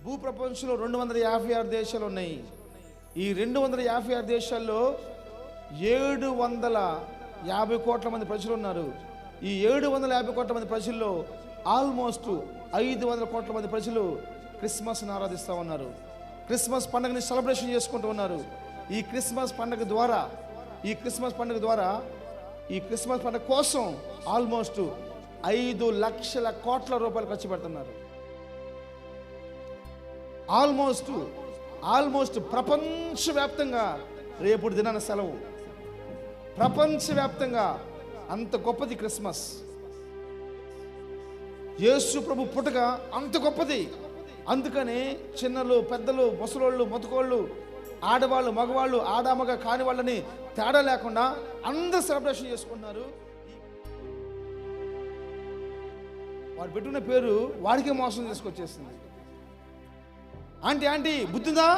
భూప్రపంచంలో 256 దేశాలు ఉన్నాయి. ఈ 256 దేశాల్లో 750 కోట్ల మంది ప్రజలు ఉన్నారు. ఈ 750 కోట్ల మంది ప్రజల్లో ఆల్మోస్ట్ 500 కోట్ల మంది ప్రజలు క్రిస్మస్ని ఆరాధిస్తూ ఉన్నారు. క్రిస్మస్ పండుగని సెలబ్రేషన్ చేసుకుంటూ ఉన్నారు. ఈ క్రిస్మస్ పండుగ ద్వారా ఈ క్రిస్మస్ పండుగ కోసం ఆల్మోస్ట్ 5 లక్షల కోట్ల రూపాయలు ఖర్చు పెడుతున్నారు. ఆల్మోస్ట్ ప్రపంచవ్యాప్తంగా రేపు దినాన సెలవు. ప్రపంచవ్యాప్తంగా అంత గొప్పది క్రిస్మస్. యేసు ప్రభు పుట్టుక అంత గొప్పది. అందుకని చిన్నలు, పెద్దలు, ముసలోళ్ళు, మొతకోళ్ళు, ఆడవాళ్ళు, మగవాళ్ళు, ఆడామగ కాని వాళ్ళని తేడా లేకుండా అందరూ సెలబ్రేషన్ చేసుకున్నారు. వాడు పెట్టుకున్న పేరు వాడికే మోసం తీసుకొచ్చేసింది. ఆంటీ బుద్ధిందా,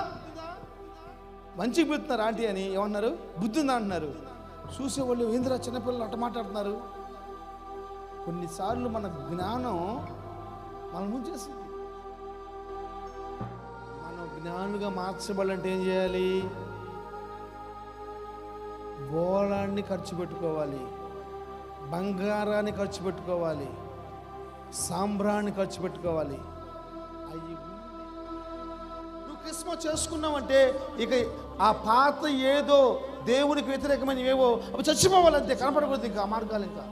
మంచిగా పెడుతున్నారు ఆంటీ అని ఏమన్నారు, బుద్ధిందా అంటున్నారు. చూసేవాళ్ళు ఏందిరా చిన్నపిల్లలు అట్ట మాట్లాడుతున్నారు. కొన్నిసార్లు మన జ్ఞానం మనం ముంచేస్తుంది. మనం జ్ఞానులుగా మార్చబడాలంటే ఏం చేయాలి? బోళాన్ని ఖర్చు పెట్టుకోవాలి, బంగారాన్ని ఖర్చు పెట్టుకోవాలి, సాంబ్రాన్ని ఖర్చు పెట్టుకోవాలి. నువ్వు క్రిస్మస్ చేసుకున్నావంటే ఇక ఆ పాత ఏదో దేవునికి వ్యతిరేకమైన ఏవో అవి చచ్చిపోవాలంతే, కనపడకూడదు ఇంకా ఆ మార్గాలు. ఇంకా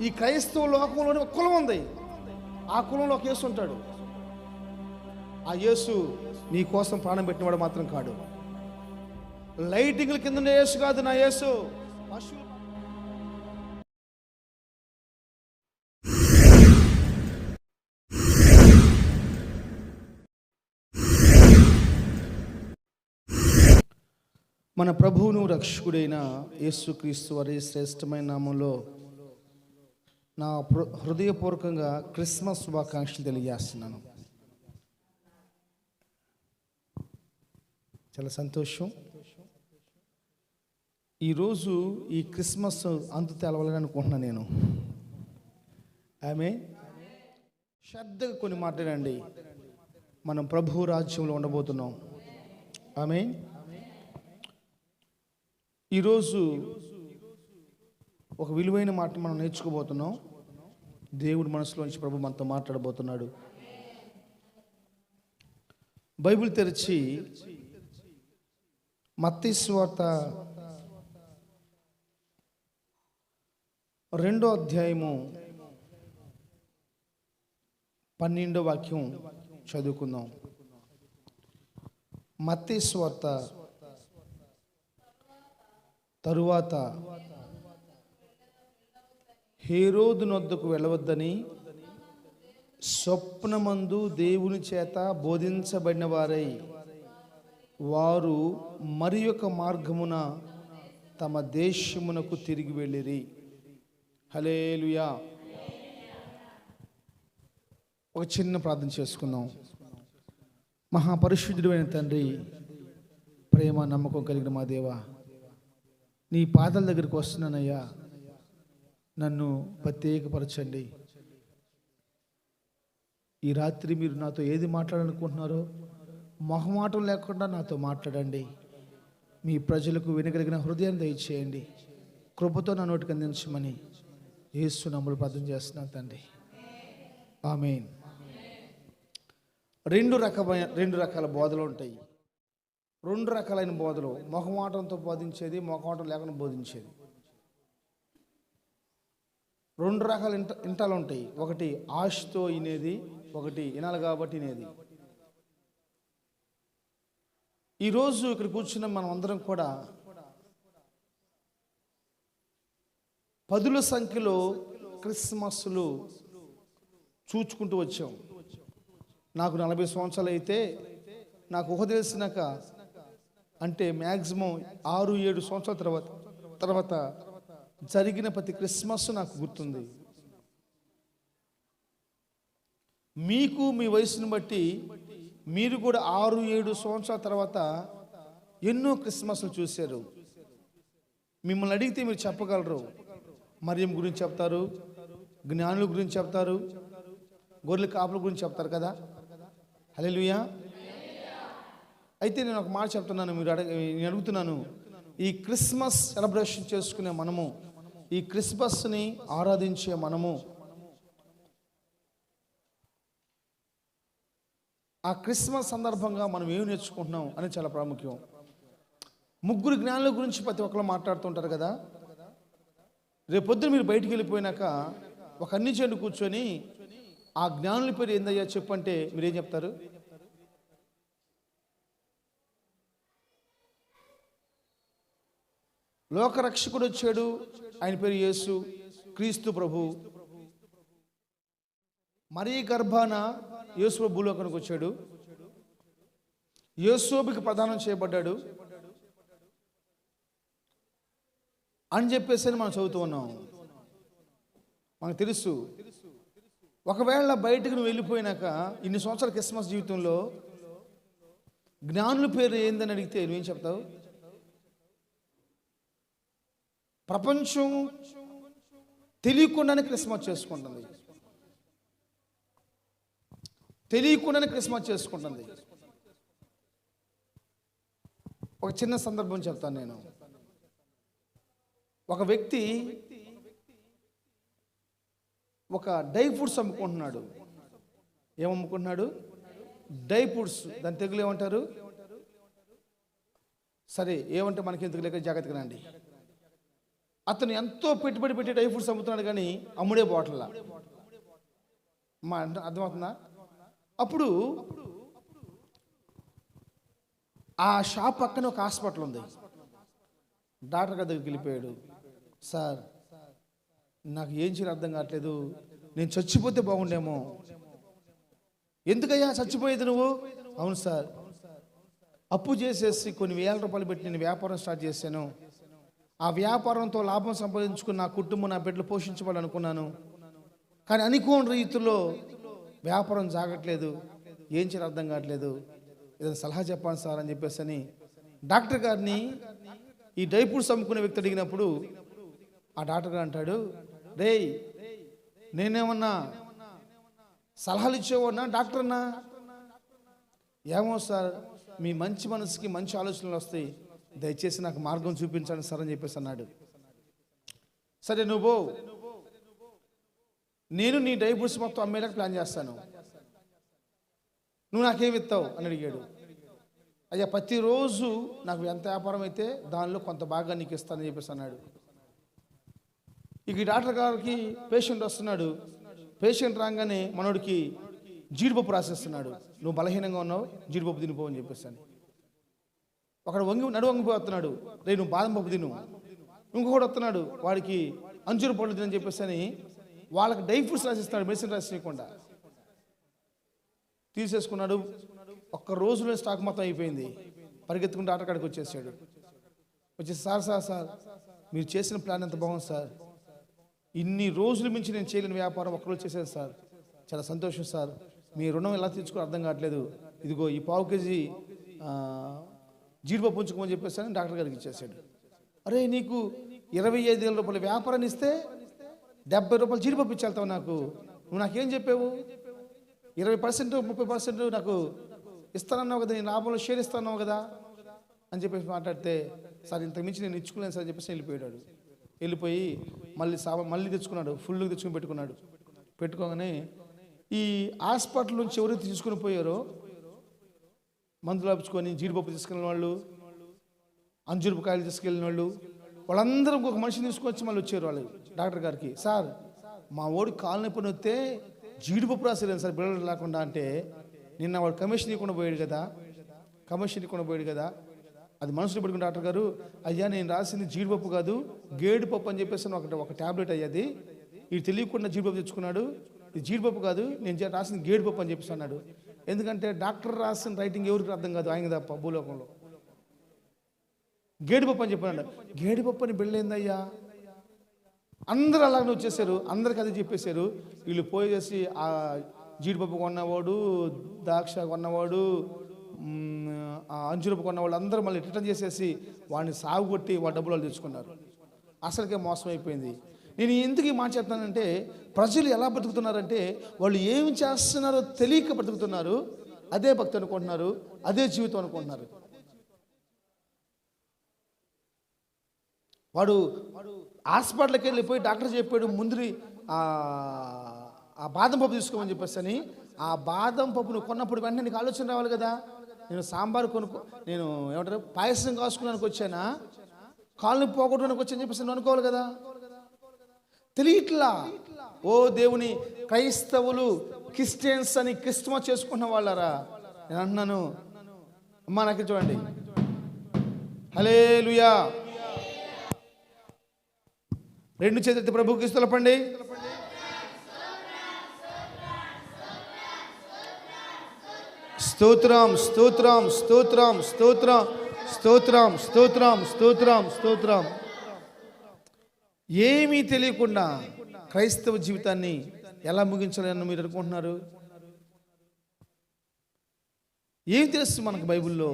ఈ క్రైస్తవ లోకంలోని ఒక కులం ఉంది. ఆ కులంలో ఒక యేసు ఉంటాడు. ఆ యేసు నీ కోసం ప్రాణం పెట్టినవాడు మాత్రం కాడు. లైటింగ్ల కింద యేసు కాదు నా యేసు. మన ప్రభువును రక్షకుడైన యేసుక్రీస్తు వారి శ్రేష్టమైన నామంలో నా హృదయపూర్వకంగా క్రిస్మస్ శుభాకాంక్షలు తెలియజేస్తున్నాను. చాలా సంతోషం. ఈరోజు ఈ క్రిస్మస్ అంతు తెలవాలని అనుకుంటున్నాను నేను. శ్రద్ధగా కొన్ని మాట్లాడండి. మనం ప్రభు రాజ్యంలో ఉండబోతున్నాం. ఈరోజు ఒక విలువైన మాట మనం నేర్చుకోబోతున్నాం. దేవుడి మనసులోంచి ప్రభు మనతో మాట్లాడబోతున్నాడు. బైబిల్ తెరిచి మత్తయి సువార్త 2వ అధ్యాయము 12వ వాక్యం చదువుకుందాం. మత్తయి సువార్త తరువాత హేరోదు నొద్దకు వెళ్ళవద్దని స్వప్నమందు దేవుని చేత బోధించబడిన వారై వారు మరి ఒక మార్గమున తమ దేశమునకు తిరిగి వెళ్ళిరి. హల్లెలూయా. ఒక చిన్న ప్రార్థన చేసుకుందాం. మహాపరిశుద్ధుడైన తండ్రి, ప్రేమ నమ్మకం కలిగిన మా దేవా, నీ పాదాల దగ్గరికి వస్తున్నానయ్యా. నన్ను ప్రత్యేకపరచండి. ఈ రాత్రి మీరు నాతో ఏది మాట్లాడాలనుకుంటున్నారో మొహమాటం లేకుండా నాతో మాట్లాడండి. మీ ప్రజలకు వినగలిగిన హృదయాన్ని దయచేయండి. కృపతో నా నోటికి అందించమని యేసు నామములో ప్రార్థన చేస్తున్నాను తండ్రి. ఆమేన్. రెండు రకాల బోధలు ఉంటాయి. 2 రకాలైన బోధలు. మొహమాటంతో బోధించేది, మొహమాటం లేకుండా బోధించేది. 2 రకాల ఇంటాలు ఉంటాయి. ఒకటి ఆశతో వినేది, ఒకటి వినాలి కాబట్టి వినేది. ఈరోజు ఇక్కడ కూర్చున్న మనం అందరం కూడా 10ల సంఖ్యలో క్రిస్మస్లు చూచుకుంటూ వచ్చాం. నాకు 40 సంవత్సరాలు అయితే, నాకు ఊహ తెలిసినాక అంటే మ్యాక్సిమం 6-7 సంవత్సరాల తర్వాత జరిగిన ప్రతి క్రిస్మస్ నాకు గుర్తుంది. మీకు మీ వయసును బట్టి మీరు కూడా 6-7 సంవత్సరాల తర్వాత ఎన్నో క్రిస్మస్లు చూశారు. మిమ్మల్ని అడిగితే మీరు చెప్పగలరు. మరియం గురించి చెప్తారు, జ్ఞానుల గురించి చెప్తారు, గొర్రెల కాపుల గురించి చెప్తారు కదా. హల్లెలూయా. అయితే నేను ఒక మాట చెప్తున్నాను, నేను అడుగుతున్నాను, ఈ క్రిస్మస్ సెలబ్రేషన్ చేసుకునే మనము, ఈ క్రిస్మస్ని ఆరాధించే మనము, ఆ క్రిస్మస్ సందర్భంగా మనం ఏమి నేర్చుకుంటున్నాం అని చాలా ప్రాముఖ్యం. ముగ్గురు జ్ఞానుల గురించి ప్రతి ఒక్కరు మాట్లాడుతుంటారు కదా. రేపొద్దున మీరు బయటికి వెళ్ళిపోయినాక ఒక అన్ని చెండు కూర్చొని ఆ జ్ఞానుల పేరు ఏందయ్యా చెప్పంటే మీరేం చెప్తారు? లోకరక్షకుడు వచ్చాడు, ఆయన పేరు యేసు క్రీస్తు ప్రభు. మరీ గర్భాన యేసు భూలోకానికి వచ్చాడు, యేసోబుకి ప్రదానం చేయబడ్డాడు అని చెప్పేసి మనం చదువుతూ ఉన్నాం. మనకు తెలుసు. ఒకవేళ బయటకు నువ్వు వెళ్ళిపోయినాక ఇన్ని సంవత్సరాల క్రిస్మస్ జీవితంలో జ్ఞానుల పేరు ఏందని అడిగితే నువ్వేం చెప్తావు? ప్రపంచం తెలియకుండానే క్రిస్మస్ చేసుకుంటుంది, తెలియకుండానే క్రిస్మస్ చేసుకుంటుంది. ఒక చిన్న సందర్భం చెప్తాను నేను. ఒక వ్యక్తి ఒక డ్రై ఫ్రూట్స్ అమ్ముకుంటున్నాడు. ఏమమ్ముకుంటున్నాడు? Dry fruits. దాని తెలుగులో ఏమంటారు? సరే ఏమంటే మనకి ఎందుకు లేక జాగ్రత్తగా రండి. అతను ఎంతో పెట్టుబడి పెట్టి డ్రై ఫ్రూట్స్ అమ్ముతున్నాడు, కానీ అమ్ముడే బాటిల్లా. మా అర్థమవుతుందా? అప్పుడు ఆ షాప్ పక్కన ఒక హాస్పిటల్ ఉంది. డాక్టర్ గారి దగ్గరికి వెళ్ళిపోయాడు. సార్, నాకు ఏం చేయాలి అర్థం కావట్లేదు, నేను చచ్చిపోతే బాగుండేమో. ఎందుకయ్యా చచ్చిపోయేది నువ్వు? అవును సార్, అప్పు చేసేసి కొన్ని వేల రూపాయలు పెట్టి నేను వ్యాపారం స్టార్ట్ చేశాను. ఆ వ్యాపారంతో లాభం సంపాదించుకుని నా కుటుంబం, నా బిడ్డలు పోషించాలనుకున్నాను, కానీ అనుకోని రీతిలో వ్యాపారం జాగట్లేదు, ఏం చేయాలి అర్థం కావట్లేదు, ఏదైనా సలహా చెప్పాను సార్ అని చెప్పేసి అని డాక్టర్ గారిని ఈ డ్రై ఫ్రూట్స్ అమ్ముకునే వ్యక్తి అడిగినప్పుడు ఆ డాక్టర్ గారు అంటాడు, రేయ్, నేనేమన్నా సలహాలు ఇచ్చేవాడినా డాక్టర్నా? ఏమో సార్, మీ మంచి మనసుకి మంచి ఆలోచనలు వస్తాయి, దయచేసి నాకు మార్గం చూపించండి సార్ అని చెప్పేసి అన్నాడు. సరే నువ్వు, నేను నీ డ్రై ఫ్రూట్స్ మొత్తం అమ్మేలాగా ప్లాన్ చేస్తాను, నువ్వు నాకేమి ఇస్తావు అని అడిగాడు. అయ్యా, ప్రతిరోజు నాకు ఎంత వ్యాపారం అయితే దానిలో కొంత భాగా నీకు ఇస్తానని చెప్పేసి అన్నాడు. ఇక ఈ డాక్టర్ గారికి పేషెంట్ వస్తున్నాడు. పేషెంట్ రాగానే మనోడికి జీడిపప్పు రాసేస్తున్నాడు. నువ్వు బలహీనంగా ఉన్నావు, జీడిపప్పు తినిపో అని చెప్పేసి అని. అక్కడ వంగిపోతున్నాడు, రే నువ్వు బాదం పప్పు తిను. ఇంకొకటి వస్తున్నాడు, వాడికి అంజూరు పళ్ళు తినని చెప్పేసి అని వాళ్ళకి డ్రై ఫ్రూట్స్ రాసిస్తున్నాడు, మెడిసిన్ రాసియకుండా. తీసేసుకున్నాడు. ఒక్క రోజులో స్టాక్ మొత్తం అయిపోయింది. పరిగెత్తుకుని డాక్టర్ కాడికి వచ్చేసాడు. వచ్చేసి సార్ మీరు చేసిన ప్లాన్ ఎంత బాగుంది సార్, ఇన్ని రోజుల మించి నేను చేయలేని వ్యాపారం ఒక్కరోజు చేశాను సార్, చాలా సంతోషం సార్, మీ రుణం ఎలా తీర్చుకో అర్థం కావట్లేదు, ఇదిగో ఈ 1/2 కేజీ జీడిపప్పు ఉంచుకోమని చెప్పేసి అని డాక్టర్ గారికి ఇచ్చేసాడు. అరే, నీకు 25,000 రూపాయల వ్యాపారాన్ని ఇస్తే 70 రూపాయలు జీడిపప్పు ఇచ్చేళ్తావు నాకు, నువ్వు నాకేం చెప్పావు? 20% 30% నాకు ఇస్తానన్నావు కదా, నేను లాభంలో షేర్ ఇస్తాన్నావు కదా అని చెప్పేసి మాట్లాడితే, సార్ ఇంతకు మించి నేను ఇచ్చుకోలేను సార్ అని చెప్పేసి వెళ్ళిపోయాడు. వెళ్ళిపోయి మళ్ళీ తెచ్చుకున్నాడు, ఫుల్గా తెచ్చుకుని పెట్టుకున్నాడు. పెట్టుకోగానే ఈ హాస్పిటల్ నుంచి ఎవరైతే తీసుకుని పోయారో, మందులు ఆపుచుకొని జీడిపప్పు తీసుకెళ్ళిన వాళ్ళు, అంజూరపు కాయలు తీసుకెళ్ళిన వాళ్ళు, వాళ్ళందరూ ఒక మనిషిని తీసుకొచ్చి మళ్ళీ వచ్చారు వాళ్ళు డాక్టర్ గారికి. సార్, మా ఓడి కాలు నొప్పి వస్తే జీడిపప్పు రాసేలేదు సార్ బిళ్ళలు లేకుండా అంటే, నిన్న వాడు కమిషన్ ఇవ్వకుండా పోయాడు కదా, అది మనసులో పెట్టుకుని డాక్టర్ గారు, అయ్యా నేను రాసింది జీడిపప్పు కాదు గేడిపప్పు అని చెప్పేసి ఒక ట్యాబ్లెట్ అయ్యేది, ఇది తెలియకుండా జీడిపప్పు తెచ్చుకున్నాడు, ఇది జీడిపప్పు కాదు నేను రాసింది గేడిపప్పు అని చెప్పేసి అన్నాడు. ఎందుకంటే డాక్టర్ రాసిన రైటింగ్ ఎవరికి అర్థం కాదు, ఆయన తప్ప భూలోకంలో. గేడిపప్పు అని చెప్పాడు. గేడిపప్పు అని బిళ్ళేందయ్యా, అందరూ అలాగే వచ్చేసారు, అందరికి అది చెప్పేశారు. వీళ్ళు పోయేసి ఆ జీడిపప్పు కొన్నవాడు, ద్రాక్ష కొన్నవాడు, ఆ అంజూరపు కొన్నవాళ్ళు అందరూ మళ్ళీ రిటర్న్ చేసేసి వాడిని సాగు కొట్టి వాడి డబ్బులు తెచ్చుకున్నారు. అసలుకే మోసం అయిపోయింది. నేను ఎందుకు ఈ మాట చెప్తానంటే, ప్రజలు ఎలా బతుకుతున్నారంటే, వాళ్ళు ఏమి చేస్తున్నారో తెలియక బతుకుతున్నారు. అదే భక్తి అనుకుంటున్నారు, అదే జీవితం అనుకుంటున్నారు. వాడు హాస్పిటల్కి వెళ్ళిపోయి డాక్టర్ చెప్పాడు, ముందు ఆ బాదం పప్పు తీసుకోమని చెప్పేసి అని. ఆ బాదం పప్పును కొన్నప్పుడు వెంటనే నీకు ఆలోచన రావాలి కదా, నేను సాంబార్ నేను ఏమంటారు పాయసం కాసుకున్నానికి వచ్చానా, కాళ్ళని పోగొట్టడానికి వచ్చాను చెప్పేసి నేను అనుకోవాలి కదా. తెలియట్లా. ఓ దేవుని క్రైస్తవులు, క్రిస్టియన్స్ అని క్రిస్మస్ చేసుకున్న వాళ్ళారా, నేను అంటున్నాను. అమ్మా నాకు చూడండి, హల్లెలూయా. 2 చేతులెత్తి ప్రభువుకి స్తుతించండి. స్తోత్రం స్తోత్రం స్తోత్రం స్తోత్రం స్తోత్రం స్తోత్రం స్తోత్రం స్తోత్రం. ఏమీ తెలియకుండా క్రైస్తవ జీవితాన్ని ఎలా ముగించాలని మీరు అనుకుంటున్నారు? ఏం తెలుసు మనకు బైబిల్లో?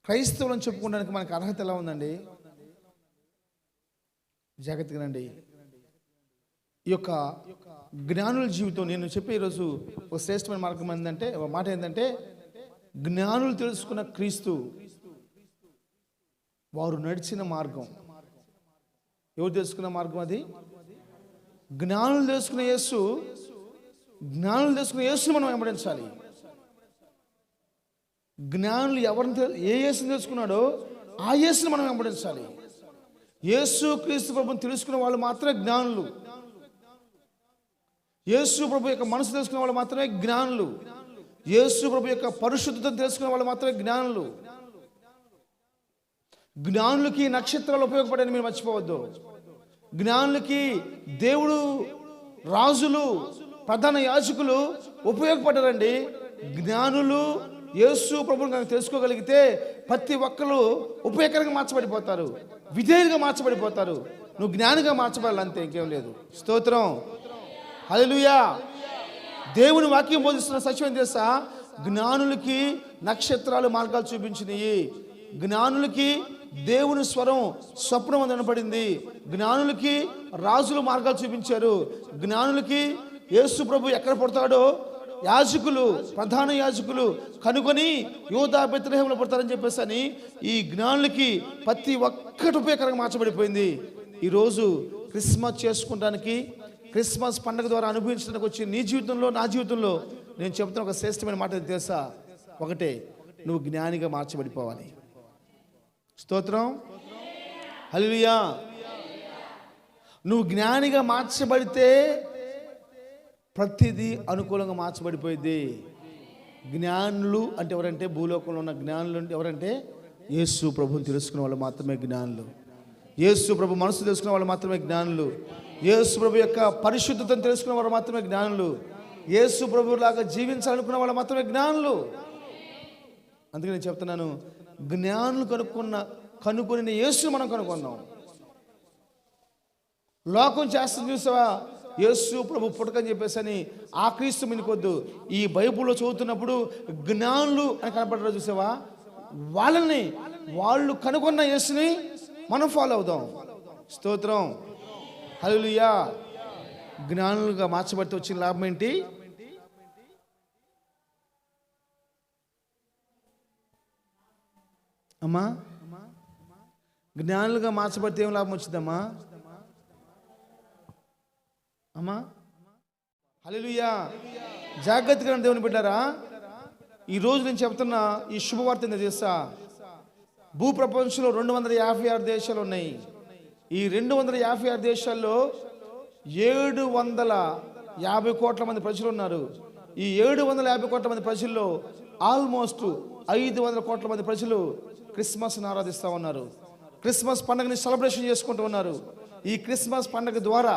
క్రైస్తవులను చెప్పుకోవడానికి మనకు అర్హత ఎలా ఉందండి? జాగ్రత్తగానండి. ఈ యొక్క జ్ఞానుల జీవితం నేను చెప్పే ఈరోజు ఒక శ్రేష్టమైన మార్గం ఏంటంటే, ఒక మాట ఏంటంటే, జ్ఞానులు తెలుసుకున్న క్రీస్తు వారు నడిచిన మార్గం. ఎవరు తెలుసుకున్న మార్గం అది? జ్ఞానులు తెలుసుకున్న యేసు. జ్ఞానులు తెలుసుకున్న యేసుని మనం వెంబడించాలి. జ్ఞానులు ఎవరిని ఏ యేసుని తెలుసుకున్నాడో ఆ యేసుని మనం వెంబడించాలి. యేసు క్రీస్తు ప్రభుని తెలుసుకున్న వాళ్ళు మాత్రమే జ్ఞానులు. యేసు ప్రభు యొక్క మనసు తెలుసుకున్న వాళ్ళు మాత్రమే జ్ఞానులు. యేసు ప్రభు యొక్క పరిశుద్ధతను తెలుసుకున్న వాళ్ళు మాత్రమే జ్ఞానులు. జ్ఞానులకి నక్షత్రాలు ఉపయోగపడని మీరు మర్చిపోవద్దు. జ్ఞానులకి దేవుడు, రాజులు, ప్రధాన యాజకులు ఉపయోగపడ్డారండి. జ్ఞానులు యేసు ప్రభువుని కనుక తెలుసుకోగలిగితే ప్రతి ఒక్కరు ఉపయోగకరంగా మార్చబడిపోతారు, విధేయులుగా మార్చబడిపోతారు. నువ్వు జ్ఞానిగా మార్చబడాలి, అంతే, ఇంకేం లేదు. స్తోత్రం, హల్లెలూయా. దేవుని వాక్యం బోధిస్తున్న సత్యం తెలుసా? జ్ఞానులకి నక్షత్రాలు మార్గాలు చూపించినాయి. జ్ఞానులకి దేవుని స్వరం స్వప్నం అనబడింది. జ్ఞానులకి రాజులు మార్గాలు చూపించారు. జ్ఞానులకి యేసు ప్రభు ఎక్కడ పుడతాడో యాజకులు, ప్రధాన యాజకులు కనుగొని యూదా బెత్లెహేములో పుడతారని చెప్పేసి అని ఈ జ్ఞానులకి ప్రతి ఒక్కటి ఉపయోగకరంగా మార్చబడిపోయింది. ఈరోజు క్రిస్మస్ చేసుకుంటానికి, క్రిస్మస్ పండుగ ద్వారా అనుభవించడానికి వచ్చి నీ జీవితంలో, నా జీవితంలో నేను చెప్తున్న ఒక శ్రేష్టమైన మాట తెలుసా? ఒకటే, నువ్వు జ్ఞానిగా మార్చబడిపోవాలి. స్తోత్రం, హల్లెలూయా. నువ్వు జ్ఞానిగా మార్చబడితే ప్రతిదీ అనుకూలంగా మార్చబడిపోయింది. జ్ఞానులు అంటే ఎవరంటే, భూలోకంలో ఉన్న జ్ఞానులు అంటే ఎవరంటే, యేసు ప్రభుని తెలుసుకున్న వాళ్ళు మాత్రమే జ్ఞానులు. యేసు ప్రభు మనసు తెలుసుకున్న వాళ్ళు మాత్రమే జ్ఞానులు. యేసు ప్రభు యొక్క పరిశుద్ధతను తెలుసుకున్న వాళ్ళు మాత్రమే జ్ఞానులు. యేసు ప్రభు లాగా జీవించాలనుకున్న వాళ్ళు మాత్రమే జ్ఞానులు. అందుకే నేను చెప్తున్నాను, జ్ఞానులు కనుక్కొని యేసుని మనం కనుక్కుందాం. లోకం చేస్తుంది చూసావా, యేసు ప్రభు పుట్టకని చెప్పేసి అని ఆ క్రీస్తు మినికొద్దు. ఈ బైబుల్లో చదువుతున్నప్పుడు జ్ఞానులు అని కనపడరు చూసావా, వాళ్ళు కనుగొన్న యేసుని మనం ఫాలో అవుదాం. స్తోత్రం, హల్లెలూయా. జ్ఞానులుగా మార్చబడితే వచ్చిన లాభం ఏంటి? అమ్మా, జ్ఞానులుగా మార్చబడితే ఏం లాభం వచ్చిందమ్మా? అమ్మా, హల్లెలూయా. జాగ్రత్తగా దేవుని బిడ్డారా, ఈరోజు నేను చెప్తున్నా ఈ శుభవార్త ఏంటో తెలుసా? భూప్రపంచంలో 256 దేశాలు ఉన్నాయి. ఈ 256 దేశాల్లో 750 కోట్ల మంది ప్రజలు ఉన్నారు. ఈ 750 కోట్ల మంది ప్రజల్లో ఆల్మోస్ట్ 500 కోట్ల మంది ప్రజలు క్రిస్మస్ని ఆరాధిస్తూ ఉన్నారు. క్రిస్మస్ పండుగని సెలబ్రేషన్ చేసుకుంటూ ఉన్నారు. ఈ క్రిస్మస్ పండుగ ద్వారా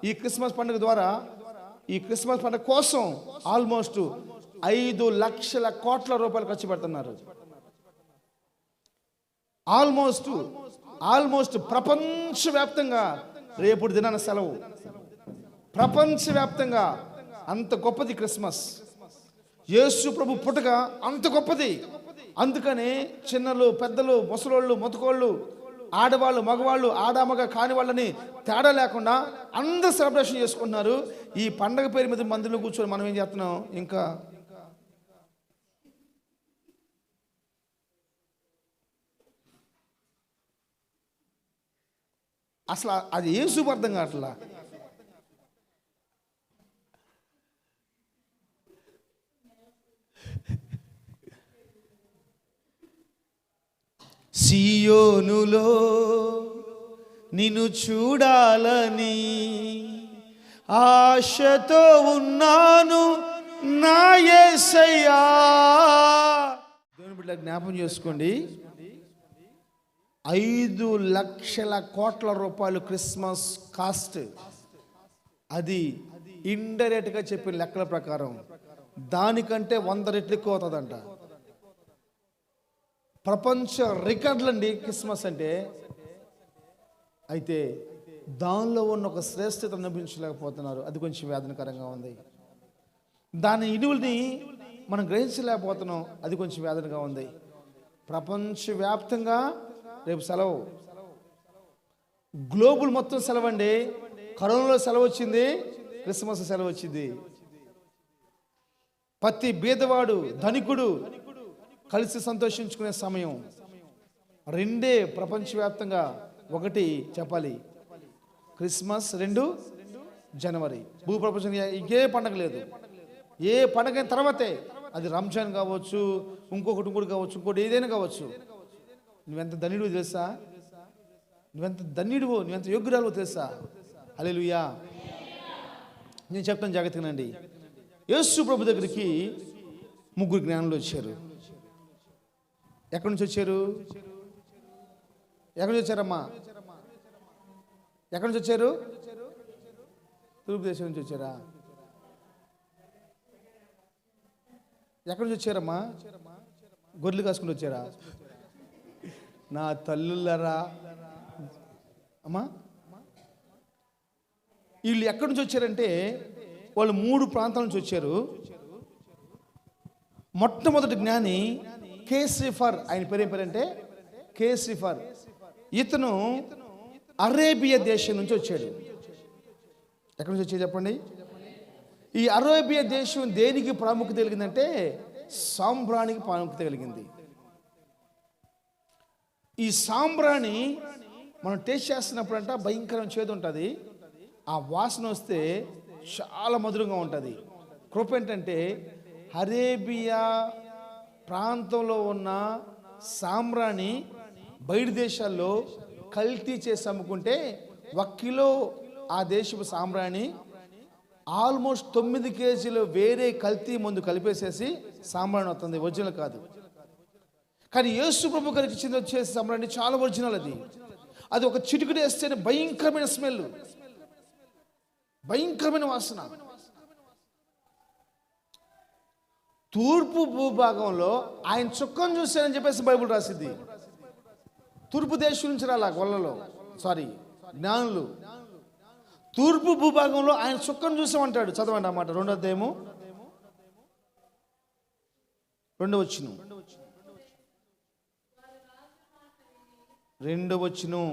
ఈ క్రిస్మస్ పండుగ కోసం ఆల్మోస్ట్ 5 లక్షల కోట్ల రూపాయలు ఖర్చు పెడుతున్నారు. ఆల్మోస్ట్ ప్రపంచవ్యాప్తంగా రేపు దినాన సెలవు. ప్రపంచవ్యాప్తంగా అంత గొప్పది క్రిస్మస్. యేసు ప్రభు పుట్టుక అంత గొప్పది. అందుకని చిన్నలు, పెద్దలు, ముసలోళ్ళు, మొతకోళ్ళు ఆడవాళ్ళు మగవాళ్ళు ఆడామగ కాని వాళ్ళని తేడా లేకుండా అందరూ సెలబ్రేషన్ చేసుకుంటున్నారు. ఈ పండగ పేరు మీద మందిలో కూర్చొని మనం ఏం చేస్తున్నాం? ఇంకా అసలు అది ఏం శుభార్థం కావట్లా. సియోనులో నిన్ను చూడాలని ఆశతో ఉన్నాను నా యేసయ్యా. దేవుని బిడ్డ జ్ఞాపం చేసుకోండి, 5 లక్షల కోట్ల రూపాయలు క్రిస్మస్ కాస్ట్. అది ఇండైరెక్ట్గా చెప్పిన లెక్కల ప్రకారం దానికంటే 100 రెట్లు ఎక్కువ అవుతుందంట. ప్రపంచ రికార్డులు అండి క్రిస్మస్ అంటే. అయితే దానిలో ఉన్న ఒక శ్రేష్టత అనిపించలేకపోతున్నారు. అది కొంచెం వేదనకరంగా ఉంది. దాని ఇనువుల్ని మనం గ్రహించలేకపోతున్నాం. అది కొంచెం వేదనగా ఉంది. ప్రపంచవ్యాప్తంగా రేపు సెలవు, గ్లోబల్ మొత్తం సెలవు అండి. కరోనాలో సెలవు వచ్చింది, క్రిస్మస్ సెలవు వచ్చింది. ప్రతి బీదవాడు ధనికుడు కలిసి సంతోషించుకునే సమయం. 2 ప్రపంచవ్యాప్తంగా. 1 చెప్పాలి క్రిస్మస్, 2 జనవరి. భూప్రపంచంగా ఇంకే పండగ లేదు. ఏ పండగ అయిన తర్వాతే, అది రంజాన్ కావచ్చు, ఇంకొకటి కావచ్చు, ఇంకోటి ఏదైనా కావచ్చు. నువ్వెంత ధన్యుడివో తెలుసా? నువ్వెంత ధన్యుడివో, నువ్వెంత యోగ్యురాలువో తెలుసా? హల్లెలూయా. నేను చెప్తాను జాగ్రత్తగానండి. యేసు ప్రభు దగ్గరికి 3 జ్ఞానులు వచ్చారు. ఎక్కడి నుంచి వచ్చారు? ఎక్కడి నుంచి వచ్చారమ్మా? ఎక్కడి నుంచి వచ్చారు? తూర్పు దేశం నుంచి వచ్చారా? ఎక్కడి నుంచి వచ్చారమ్మా? గొర్రెలు కాసుకుంటూ వచ్చారా? నా తల్లులరా అమ్మా. వీళ్ళు ఎక్కడి నుంచి వచ్చారంటే వాళ్ళు 3 ప్రాంతాల నుంచి వచ్చారు. మొట్టమొదటి జ్ఞాని కేసిఫర్. ఆయన పేరు ఏం పేరంటే కేసిఫర్. ఇతను అరేబియా దేశం నుంచి వచ్చాడు. ఎక్కడి నుంచి వచ్చాడు చెప్పండి? ఈ అరేబియా దేశం దేనికి ప్రాముఖ్యత కలిగిందంటే సాంబ్రాణికి ప్రాముఖ్యత కలిగింది. ఈ సాంబ్రాణి మనం టేస్ట్ చేస్తున్నప్పుడంట భయంకరం చేదు ఉంటుంది. ఆ వాసన వస్తే చాలా మధురంగా ఉంటుంది. కృప ఏంటంటే అరేబియా ప్రాంతంలో ఉన్న సాంబ్రాణి బయట దేశాల్లో కల్తీ చేసి అమ్ముకుంటే 1 కిలో ఆ దేశపు సాంబ్రాణి ఆల్మోస్ట్ 9 కేజీలు వేరే కల్తీ మందు కలిపేసేసి సాంబ్రాణి వస్తుంది, ఒరిజినల్ కాదు. కానీ యేసు ప్రభు గారికి చెంది వచ్చేసి సాంబ్రాణి చాలా ఒరిజినల్. అది ఒక చిటికెడు వేస్తేనే భయంకరమైన స్మెల్, భయంకరమైన వాసన. తూర్పు భూభాగంలో ఆయన చుక్కను చూశానని చెప్పేసి బైబిల్ రాసింది. తూర్పు దేశం నుంచి రాలా గొల్లలో, జ్ఞానులు. తూర్పు భూభాగంలో ఆయన చుక్కను చూసామంటాడు. చదవండి అన్నమాట. 2వ అధ్యాయము 2వ వచనం. 2వ వచనం.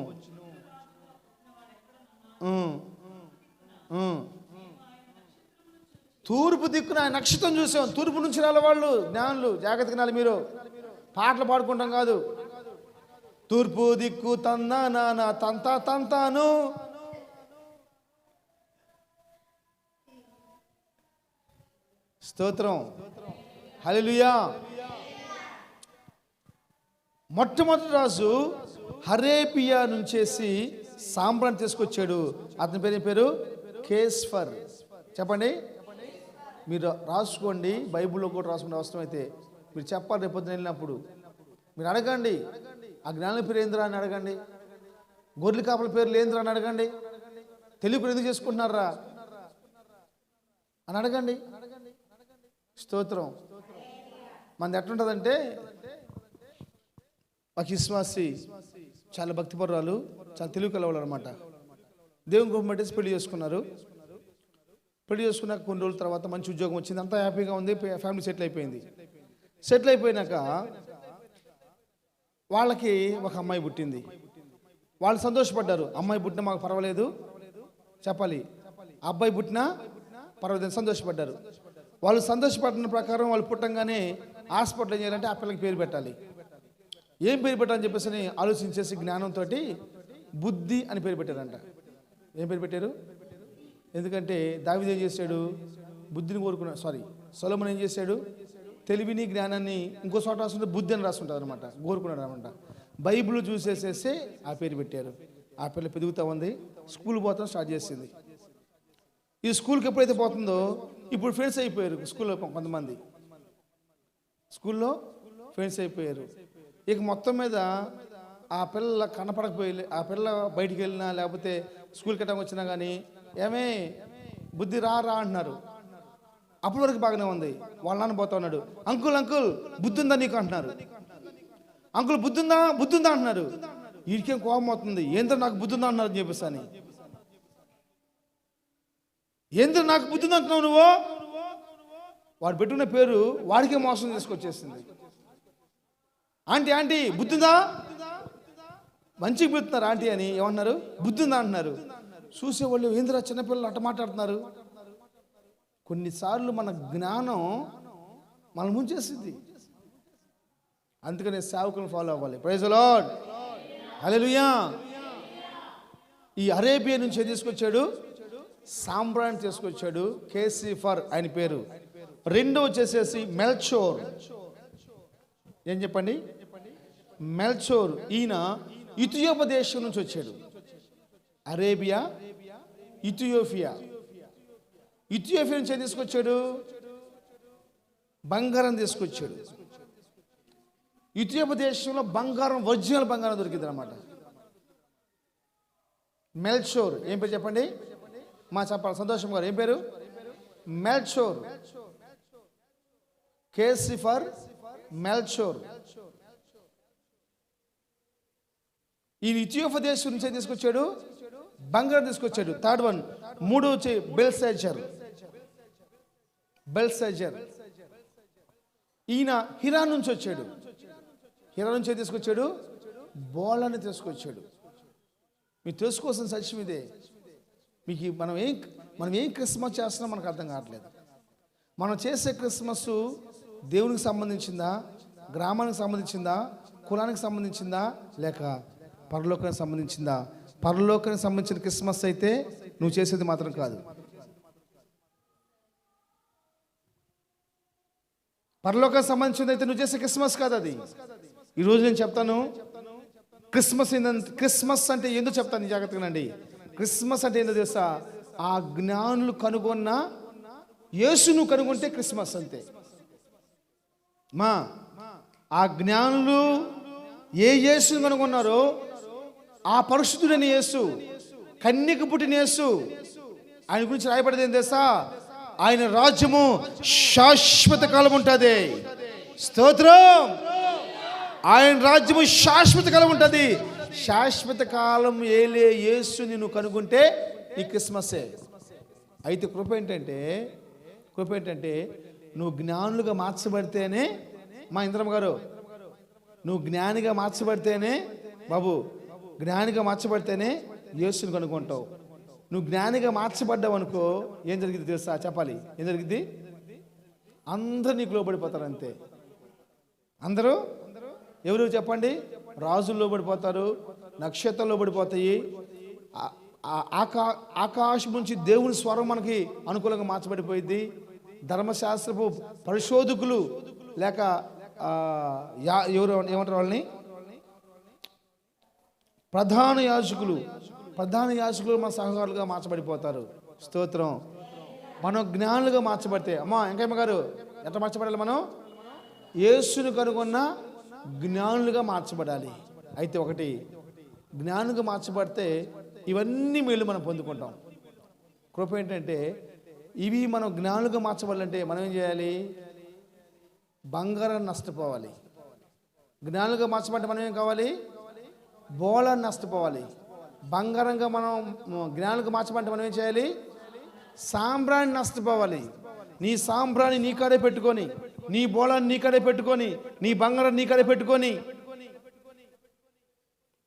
తూర్పు దిక్కున ఆయన నక్షత్రం చూసాం. తూర్పు నుంచి రాల వాళ్ళు జ్ఞానులు. జాగ్రత్తగా నాలు. మీరు పాటలు పాడుకుంటాం కాదు. తూర్పు దిక్కు తందానా తంతాను. స్తోత్రం, హల్లెలూయా. మొట్టమొదటి రాజు అరేబియా నుంచేసి సాంబ్రాన్ని తీసుకొచ్చాడు. అతని పేరు కేస్ఫర్. చెప్పండి, మీరు రాసుకోండి. బైబిల్లో కూడా రాసుకునే అవసరం అయితే మీరు చెప్పాలి. రేపొద్దున వెళ్ళినప్పుడు మీరు అడగండి, ఆ జ్ఞానుల పేరు ఏందిరా అని అడగండి. గొర్రెల కాపల పేర్లు ఏందిరా అని అడగండి. తెలుగు ఎందుకు చేసుకుంటున్నారా అని అడగండి. స్తోత్రం. మనది ఎట్లుంటుందంటే ఒక విశ్వాసి చాలా భక్తిపరురాలు, చాలా తెలుగు కలవాళ్ళు అనమాట. దేవుని కృప బట్టి పెళ్లి చేసుకున్నారు. పెళ్లి చేసుకున్నాక కొన్ని రోజుల తర్వాత మంచి ఉద్యోగం వచ్చింది, అంతా హ్యాపీగా ఉంది, ఫ్యామిలీ సెటిల్ అయిపోయింది. సెటిల్ అయిపోయినాక వాళ్ళకి ఒక అమ్మాయి పుట్టింది. వాళ్ళు సంతోషపడ్డారు. అమ్మాయి పుట్టినా మాకు పర్వాలేదు చెప్పాలి, అబ్బాయి పుట్టినా పర్వాలేదు సంతోషపడ్డారు. వాళ్ళు సంతోషపడిన ప్రకారం వాళ్ళు పుట్టంగానే హాస్పిటల్ ఏం చేయాలంటే ఆ పిల్లకి పేరు పెట్టాలి. ఏం పేరు పెట్టాలని చెప్పేసి ఆలోచించేసి జ్ఞానంతో బుద్ధి అని పేరు పెట్టారంట. ఏం పేరు పెట్టారు? ఎందుకంటే దావీదు ఏం చేశాడు? బుద్ధిని కోరుకున్నాడు. సొలొమోను ఏం చేశాడు? తెలివిని జ్ఞానాన్ని ఇంకో చోట రాస్తుంటే బుద్ధి అని రాస్తుంటుంది అనమాట, కోరుకున్నాడు అనమాట. బైబిల్ చూసేసేసి ఆ పేరు పెట్టారు. ఆ పిల్ల పెరుగుతూ ఉంది, స్కూల్ పోతాం స్టార్ట్ చేసింది. ఈ స్కూల్కి ఎప్పుడైతే పోతుందో ఇప్పుడు ఫ్రెండ్స్ అయిపోయారు. స్కూల్లో కొంతమంది స్కూల్లో ఫ్రెండ్స్ అయిపోయారు. ఇక మొత్తం మీద ఆ పిల్ల కనపడకపోయి, ఆ పిల్ల బయటికి వెళ్ళినా లేకపోతే స్కూల్కి వెళ్ళడం వచ్చినా కానీ ఏమే బుద్ధి రా అంటున్నారు. అప్పటి వరకు బాగానే ఉంది. వాళ్ళ నాన్న పోతా ఉన్నాడు, అంకుల్ బుద్ధి ఉందా నీకు అంటున్నారు. అంకుల్ బుద్ధి ఉందా అంటున్నారు. వీడికేం కోపం అవుతుంది, ఏంద్ర నాకు బుద్ధి ఉందా అంటున్నారు అని చెప్పేసి అని. ఏంద్ర నాకు బుద్ధి ఉందా అంటున్నావు నువ్వు? వాడు పెట్టుకున్న పేరు వాడికే మోసం తీసుకొచ్చేసింది. ఆంటీ బుద్ధుందా, మంచిగా పెడుతున్నారు ఆంటీ అని ఏమన్నారు, బుద్ధుందా అంటున్నారు. చూసేవాళ్ళు ఏంద్రా చిన్నపిల్లలు అట్ట మాట్లాడుతున్నారు. కొన్నిసార్లు మన జ్ఞానం మనం ముంచేసింది. అందుకనే సేవకులను ఫాలో అవ్వాలి. ప్రైజ్ ది లార్డ్, హల్లెలూయా. ఈ అరేబియా నుంచి తీసుకొచ్చాడు, సాంబ్రాన్ తీసుకొచ్చాడు, కేసిఫర్ ఆయన పేరు. రెండో వచ్చేసేసి మెల్చోర్. ఏం చెప్పండి? మెల్చోర్. ఈయన ఇథియోపియా దేశం నుంచి వచ్చాడు. అరేబియా, ఇథియోపియా నుంచి ఏం తీసుకొచ్చాడు? బంగారం తీసుకొచ్చాడు. ఇథియోపియా దేశంలో బంగారం, ఒరిజినల్ బంగారం దొరికింది అనమాట. మెల్చోర్. ఏం పేరు చెప్పండి? మా చెప్పాలి సంతోషం గారు. ఏం పేరు? మెల్చోర్. కేసిఫర్, మెల్చోర్. ఈ ఇథియోపియా దేశం నుంచి తీసుకొచ్చాడు, బంగారం తీసుకొచ్చాడు. థర్డ్ వన్, మూడు వచ్చి బెల్షాజర్. ఈయన హిరాన్ నుంచి వచ్చాడు. హిరాన్ నుంచి తీసుకొచ్చాడు, బోళని తీసుకొచ్చాడు. మీరు తెలుసుకోవాల్సిన సత్యం ఇదే. మీకు మనం ఏం క్రిస్మస్ చేస్తున్నాం మనకు అర్థం కావట్లేదు. మనం చేసే క్రిస్మస్ దేవునికి సంబంధించిందా, గ్రామానికి సంబంధించిందా, కులానికి సంబంధించిందా, లేక పరలోకానికి సంబంధించిందా? పరలోకానికి సంబంధించిన క్రిస్మస్ అయితే నువ్వు చేసేది మాత్రం కాదు. పరలోకానికి సంబంధించింది అయితే నువ్వు చేసే క్రిస్మస్ కాదు అది. ఈరోజు నేను చెప్తాను క్రిస్మస్ అంటే ఏందో చెప్తాను జాగ్రత్తగానండి. క్రిస్మస్ అంటే ఏందో తెలుసా? ఆ జ్ఞానులు కనుగొన్న యేసును కనుగొంటే క్రిస్మస్ అంతే. ఆ జ్ఞానులు ఏ యేసును కనుగొన్నారో ఆ పరిశుద్ధుడైన యేసు, కన్యక పుట్టిన యేసు, ఆయన గురించి రాయబడింది ఏం తెలుసా? ఆయన రాజ్యము శాశ్వత కాలం ఉంటుంది. స్తోత్రం. ఆయన రాజ్యము శాశ్వత కాలం ఉంటుంది. శాశ్వత కాలం ఏలే యేసుని నువ్వు కనుగొంటే ఈ క్రిస్మస్సే. అయితే కృప ఏంటంటే నువ్వు జ్ఞానులుగా మార్చబడితేనే, మా ఇంద్రమ్మ గారు, నువ్వు జ్ఞానిగా మార్చబడితేనే, బాబు జ్ఞానిగా మార్చబడితేనే యేసుని కనుక్కుంటావు. నువ్వు జ్ఞానిగా మార్చబడ్డావు అనుకో, ఏం జరిగింది తెలుసా? చెప్పాలి. ఏం జరిగింది? అందరూ నీకు లోబడిపోతారు అంతే. అందరూ ఎవరు చెప్పండి? రాజులు లోబడిపోతారు, నక్షత్రాలు లోబడిపోతాయి. ఆకాశం నుంచి దేవుని స్వరం మనకి అనుకూలంగా మార్చబడిపోయింది. ధర్మశాస్త్రపు పరిశోధకులు లేక ఎవరు ఏమంటారు వాళ్ళని? ప్రధాన యాజకులు మన సహకారులుగా మార్చబడిపోతారు. స్తోత్రం. మనం జ్ఞానులుగా మార్చబడితే, అమ్మా వెంకయ్య గారు, ఎట్లా మార్చబడాలి? మనం యేసుని కనుగొన్న జ్ఞానులుగా మార్చబడాలి. అయితే ఒకటి, జ్ఞానులుగా మార్చబడితే ఇవన్నీ మేలు మనం పొందుకుంటాం. కృప ఏంటంటే ఇవి మనం జ్ఞానులుగా మార్చబడాలంటే మనం ఏం చేయాలి? బంగారాన్ని నష్టపోవాలి. జ్ఞానులుగా మార్చబడితే మనం ఏం కావాలి? బోళాన్ని నష్టపోవాలి. బంగారంగా మనం జ్ఞానులుగా మార్చబడితే మనం ఏం చేయాలి? సాంబ్రాన్ని నష్టపోవాలి. నీ సాంబ్రాన్ని నీ కాడే పెట్టుకొని, నీ బోళాన్ని నీ కాడే పెట్టుకొని, నీ బంగారాన్ని నీ కాడే పెట్టుకొని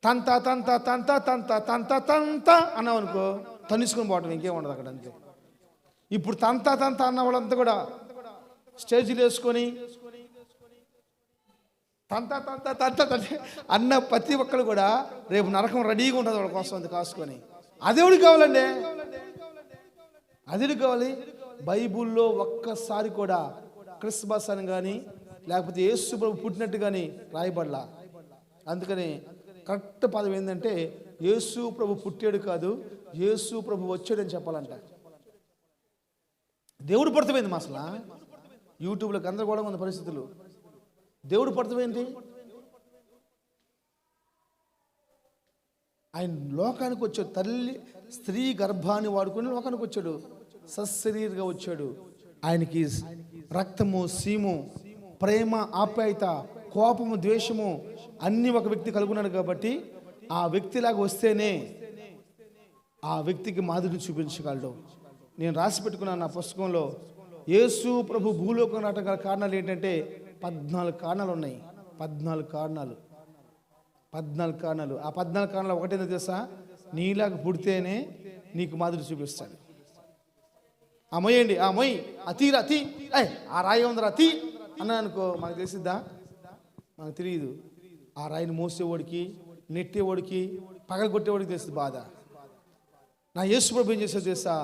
తంత తంత తంత తంత తంత తంత అన్నావు అనుకో, తన్నిసుకొని పోవటం, ఇంకేం ఉండదు అక్కడ, అంతే. ఇప్పుడు తంత తంత అన్న వాళ్ళంతా కూడా స్టేజీలు వేసుకొని తంత తంత తంత అన్న ప్రతి ఒక్కరు కూడా రేపు నరకం రెడీగా ఉంటుంది వాళ్ళ కోసం, అది కాసుకొని. అదేవుడికి కావాలండి, అదేవిడికి కావాలి. బైబుల్లో ఒక్కసారి కూడా క్రిస్మస్ అని కానీ లేకపోతే యేసు ప్రభు పుట్టినట్టు కానీ రాయబడలా. అందుకని కరెక్ట్ పదం ఏంటంటే యేసు ప్రభు పుట్టాడు కాదు, యేసు ప్రభు వచ్చాడని చెప్పాలంట. దేవుడు పడతామైంది మా అసలు యూట్యూబ్లో గందరగోళం ఉన్న పరిస్థితులు. దేవుడు పడతామేంటి? ఆయన లోకానికి వచ్చాడు, తల్లి స్త్రీ గర్భాన్ని వాడుకొని లోకానికి వచ్చాడు, సశరీరగా వచ్చాడు. ఆయనకి రక్తము, సీము, ప్రేమ, ఆప్యాయత, కోపము, ద్వేషము అన్నీ ఒక వ్యక్తి కలుగున్నాడు. కాబట్టి ఆ వ్యక్తిలాగా వస్తేనే ఆ వ్యక్తికి మాదిరిని చూపించగలడు. నేను రాసి పెట్టుకున్నాను నా పుస్తకంలో, యేసు ప్రభు భూలోకం రావటం కారణాలు ఏంటంటే 14 కారణాలు ఉన్నాయి. 14 కారణాలు. ఆ 14 కారణాలు ఒకటేందో తెలుసా? నీలాగా పుడితేనే నీకు మాదిరి చూపిస్తాడు. ఆ మొయ్యండి, ఆ మొయ్యి, అతీరా తీ, ఆ రాయి ఉందిరా తీ అన్నా అనుకో, మనకు తెలిసిద్దా? మనకు తెలియదు. ఆ రాయిని మోసేవాడికి, నెట్టేవాడికి, పగలగొట్టేవాడికి తెలుస్తుంది బాధ. నా యేసు ప్రభు ఏం చేసేది తెలుసా?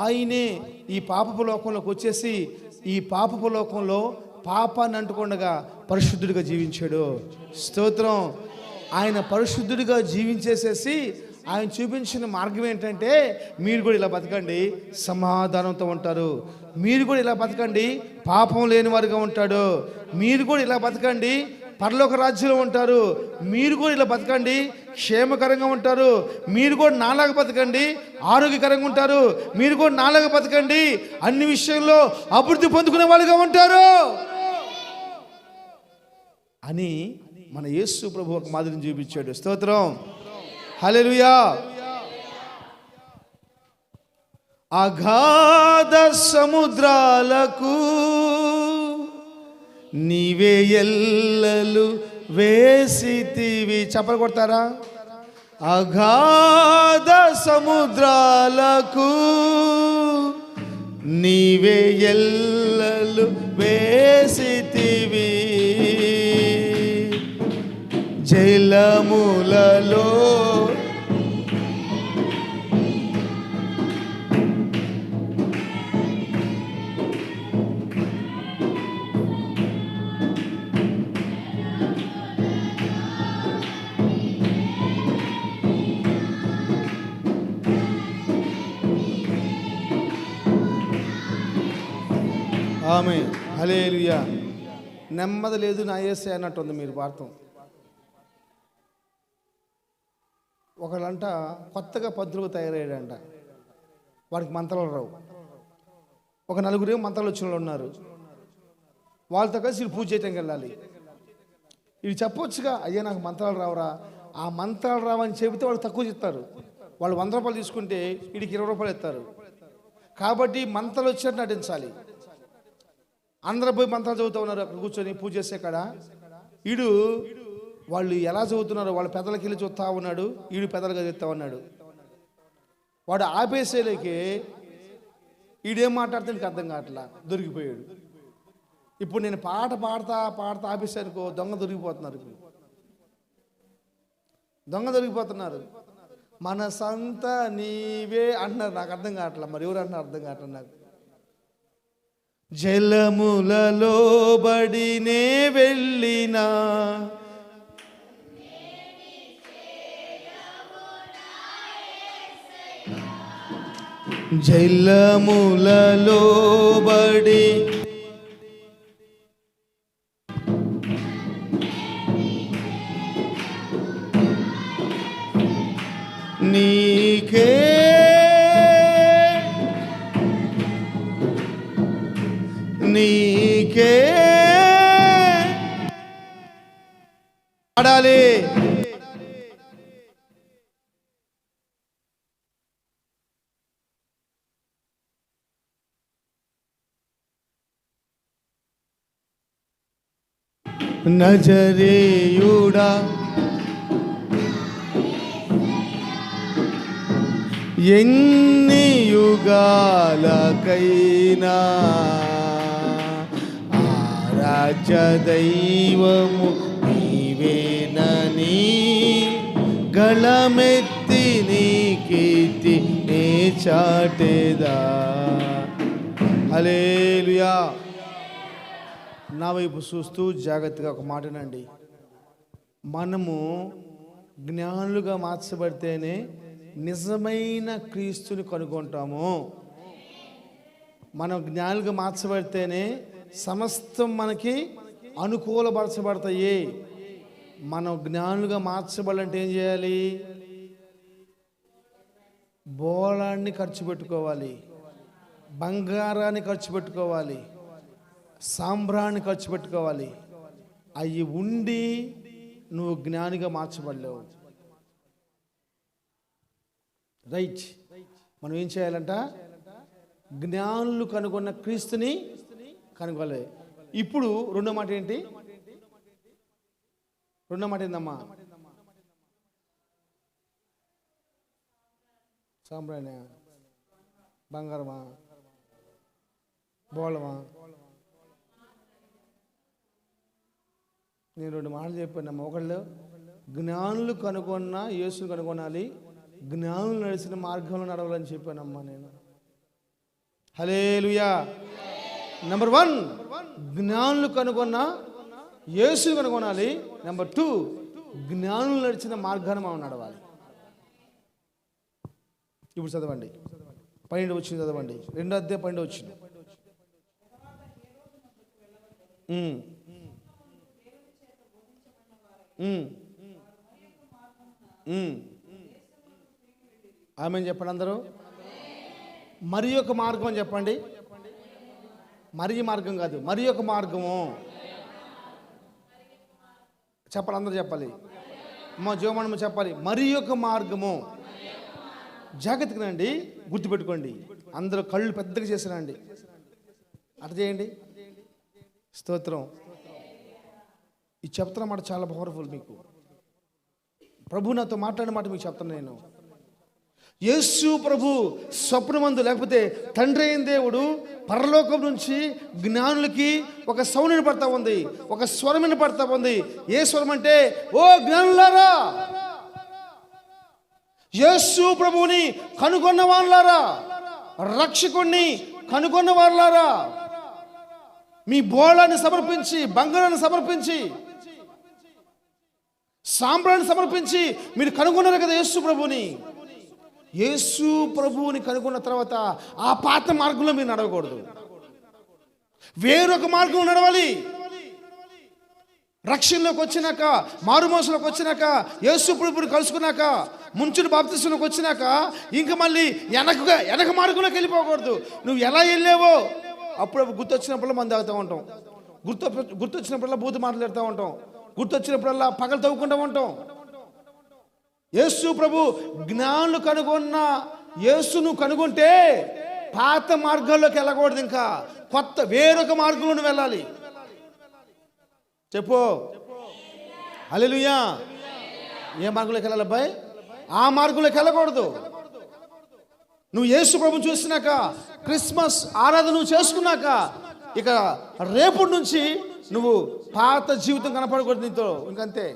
ఆయనే ఈ పాపపు లోకంలోకి వచ్చేసి ఈ పాపపు లోకంలో పాపాన్ని అంటుకుండగా పరిశుద్ధుడిగా జీవించాడు. స్తోత్రం. ఆయన పరిశుద్ధుడిగా జీవించేసేసి ఆయన చూపించిన మార్గం ఏంటంటే, మీరు కూడా ఇలా బతకండి, సమాధానంతో ఉంటారు. మీరు కూడా ఇలా బతకండి, పాపం లేని వారుగా ఉంటాడు. మీరు కూడా ఇలా బతకండి, పరలోక రాజ్యంలో ఉంటారు. మీరు కూడా ఇలా బతకండి, క్షేమకరంగా ఉంటారు. మీరు కూడా నాలాగా బతకండి, ఆరోగ్యకరంగా ఉంటారు. మీరు కూడా నాలాగా బతకండి, అన్ని విషయంలో అభివృద్ధి పొందుకునే వాళ్ళుగా ఉంటారు అని మన యేసు ప్రభు ఒక మాదిరిని చూపించాడు. స్తోత్రం. హల్లెలూయా. అగాధ సముద్రాలకు నీవే ఎల్లలు వేసితివి. చప్పలు కొడతారా? అగాధ సముద్రాలకు నీవే ఎల్లలు వేసితివి, జలములలో ఆమేన్. హల్లెలూయా. నెమ్మది లేదు నా యేసయ్య అన్నట్టుంది మీరు వార్తం. ఒకళ్ళంట కొత్తగా పంతులుగా తయారయ్యాడంట, వాడికి మంత్రాలు రావు. ఒక నలుగురు మంత్రాలు వచ్చిన వాళ్ళు ఉన్నారు, వాళ్ళతో కలిసి వీళ్ళు పూజ చేయటానికి వెళ్ళాలి. వీళ్ళు చెప్పొచ్చుగా, అయ్యా నాకు మంత్రాలు రావురా. ఆ మంత్రాలు రావని చెబితే వాళ్ళు తక్కువ చెప్తారు. వాళ్ళు 100 రూపాయలు తీసుకుంటే వీడికి 20 రూపాయలు ఇస్తారు. కాబట్టి మంత్రాలు వచ్చినట్టు నటించాలి. అందరూ పోయి మంత్రాలు చదువుతూ ఉన్నారు అక్కడ కూర్చొని పూజ చేసే కాడ. వీడు వాళ్ళు ఎలా చదువుతున్నారో వాళ్ళ పెద్దలకి వెళ్ళి చూస్తూ ఉన్నాడు, వీడు పెద్దలుగా చెప్తా ఉన్నాడు. వాడు ఆపేసేలేకే వీడేం మాట్లాడితే నీకు అర్థం కావట్లా, దొరికిపోయాడు. ఇప్పుడు నేను పాట పాడతా ఆపేసానుకో, దొంగ దొరికిపోతున్నారు. మనసంతా నీవే అంటున్నారు, నాకు అర్థం కావట్లా, మరి ఎవరు అంటున్నారు అర్థం కావట్లేదు నాకు. జలములలో బడినే వెళ్ళినా జలములలో బడి నీకే నీకే పాడాలి. నజరేయుడా ఎన్ని యుగాలకైనా ఆరాధ్య దైవము నీవేనని గళమెత్తి నీ కీర్తి నే చాటేదా. హల్లెలూయా. నా వైపు చూస్తూ జాగ్రత్తగా ఒక మాటనండి. మనము జ్ఞానులుగా మార్చబడితేనే నిజమైన క్రీస్తుని కనుగొంటాము. మనం జ్ఞానులుగా మార్చబడితేనే సమస్తం మనకి అనుకూలపరచబడతాయి. మనం జ్ఞానులుగా మార్చబడాలంటే ఏం చేయాలి? బోళాన్ని ఖర్చు పెట్టుకోవాలి, బంగారాన్ని ఖర్చు పెట్టుకోవాలి, సాంబ్రాన్ని ఖర్చు పెట్టుకోవాలి. అవి ఉండి నువ్వు జ్ఞానిగా మార్చబడలేవు. రైట్. మనం ఏం చేయాలంట? జ్ఞానులు కనుగొన్న క్రీస్తుని కనుగొనాలి. ఇప్పుడు రెండో మాట ఏంటి? రెండో మాట ఏందమ్మా? సాంబ్రాణి, బంగారమా, బోళమా? నేను రెండు మాటలు చెప్పానమ్మా. ఒకళ్ళు జ్ఞానులు కనుగొన్న యేసుని కనుగొనాలి, జ్ఞానులు నడిచిన మార్గంలో నడవాలని చెప్పానమ్మా నేను. హల్లెలూయా. నెంబర్ 1, జ్ఞానులు కనుగొన్న యేసుని కనుగొనాలి. నెంబర్ 2, జ్ఞానులు నడిచిన మార్గాన్ని మనం నడవాలి. ఇప్పుడు చదవండి, 12 వచ్చింది చదవండి. 2వ అధ్యాయం 12 వచ్చింది. ఆమెను చెప్పండి అందరూ. మరి ఒక మార్గం అని చెప్పండి. మరి మార్గం కాదు, మరి ఒక మార్గము చెప్పాలి. అందరూ చెప్పాలి. మా జీవమణము చెప్పాలి. మరి ఒక మార్గము. జాగ్రత్తగానండి, గుర్తుపెట్టుకోండి. అందరూ కళ్ళు పెద్దగా చేసినండి. అట్లా చేయండి. స్తోత్రం. ఈ చెప్తున్న మాట చాలా పవర్ఫుల్. మీకు ప్రభు నాతో మాట్లాడిన మాట మీకు చెప్తాను నేను. యేసు ప్రభు స్వప్నమందు, లేకపోతే తండ్రి అయిన దేవుడు పరలోకం నుంచి జ్ఞానులకి ఒక సౌండ్ వినపడతా ఉంది, ఒక స్వరం వినపడతా ఉంది. ఏ స్వరం అంటే, ఓ జ్ఞానులారా, యేసు ప్రభువుని కనుగొన్న వాళ్ళారా, రక్షకుణ్ణి కనుగొన్న వాళ్ళారా, మీ బోళాన్ని సమర్పించి, బంగారాన్ని సమర్పించి, సాంబ్రాన్ని సమర్పించి మీరు కనుగొన్నారు కదా యేసు ప్రభువుని. యేసు ప్రభువుని కనుగొన్న తర్వాత ఆ పాత మార్గంలో మీరు నడవకూడదు, వేరొక మార్గంలో నడవాలి. రక్షణలోకి వచ్చినాక, మారుమోసలోకి వచ్చినాక, యేసు ప్రభువుని కలుసుకున్నాక, ముంచుడు బాప్తిసంలోకి వచ్చినాక ఇంకా మళ్ళీ వెనక మార్గంలోకి వెళ్ళిపోకూడదు. నువ్వు ఎలా వెళ్ళావో అప్పుడు గుర్తొచ్చినప్పుడల్లా మంది తాగుతూ ఉంటాం, గుర్తొచ్చినప్పుడల్లా బూతు మాట్లాడుతూ ఉంటాం, గుర్తొచ్చినప్పుడల్లా పగలు తవ్వుకుంటూ ఉంటాం. యేసు ప్రభు జ్ఞానులు కనుగొన్న యేసును కనుగొంటే పాత మార్గాల్లోకి వెళ్ళకూడదు, ఇంకా కొత్త వేరొక మార్గంలో వెళ్ళాలి. చెప్పు హల్లెలూయా. ఏ మార్గంలోకి వెళ్ళాలి అబ్బాయి? ఆ మార్గంలోకి వెళ్ళకూడదు. నువ్వు యేసు ప్రభుని చూసినాక, క్రిస్మస్ ఆరాధన నువ్వు చేసుకున్నాక, ఇక రేపటి నుంచి నువ్వు పాత జీవితం కనపడకూడదు నీతో, ఇంకంతే.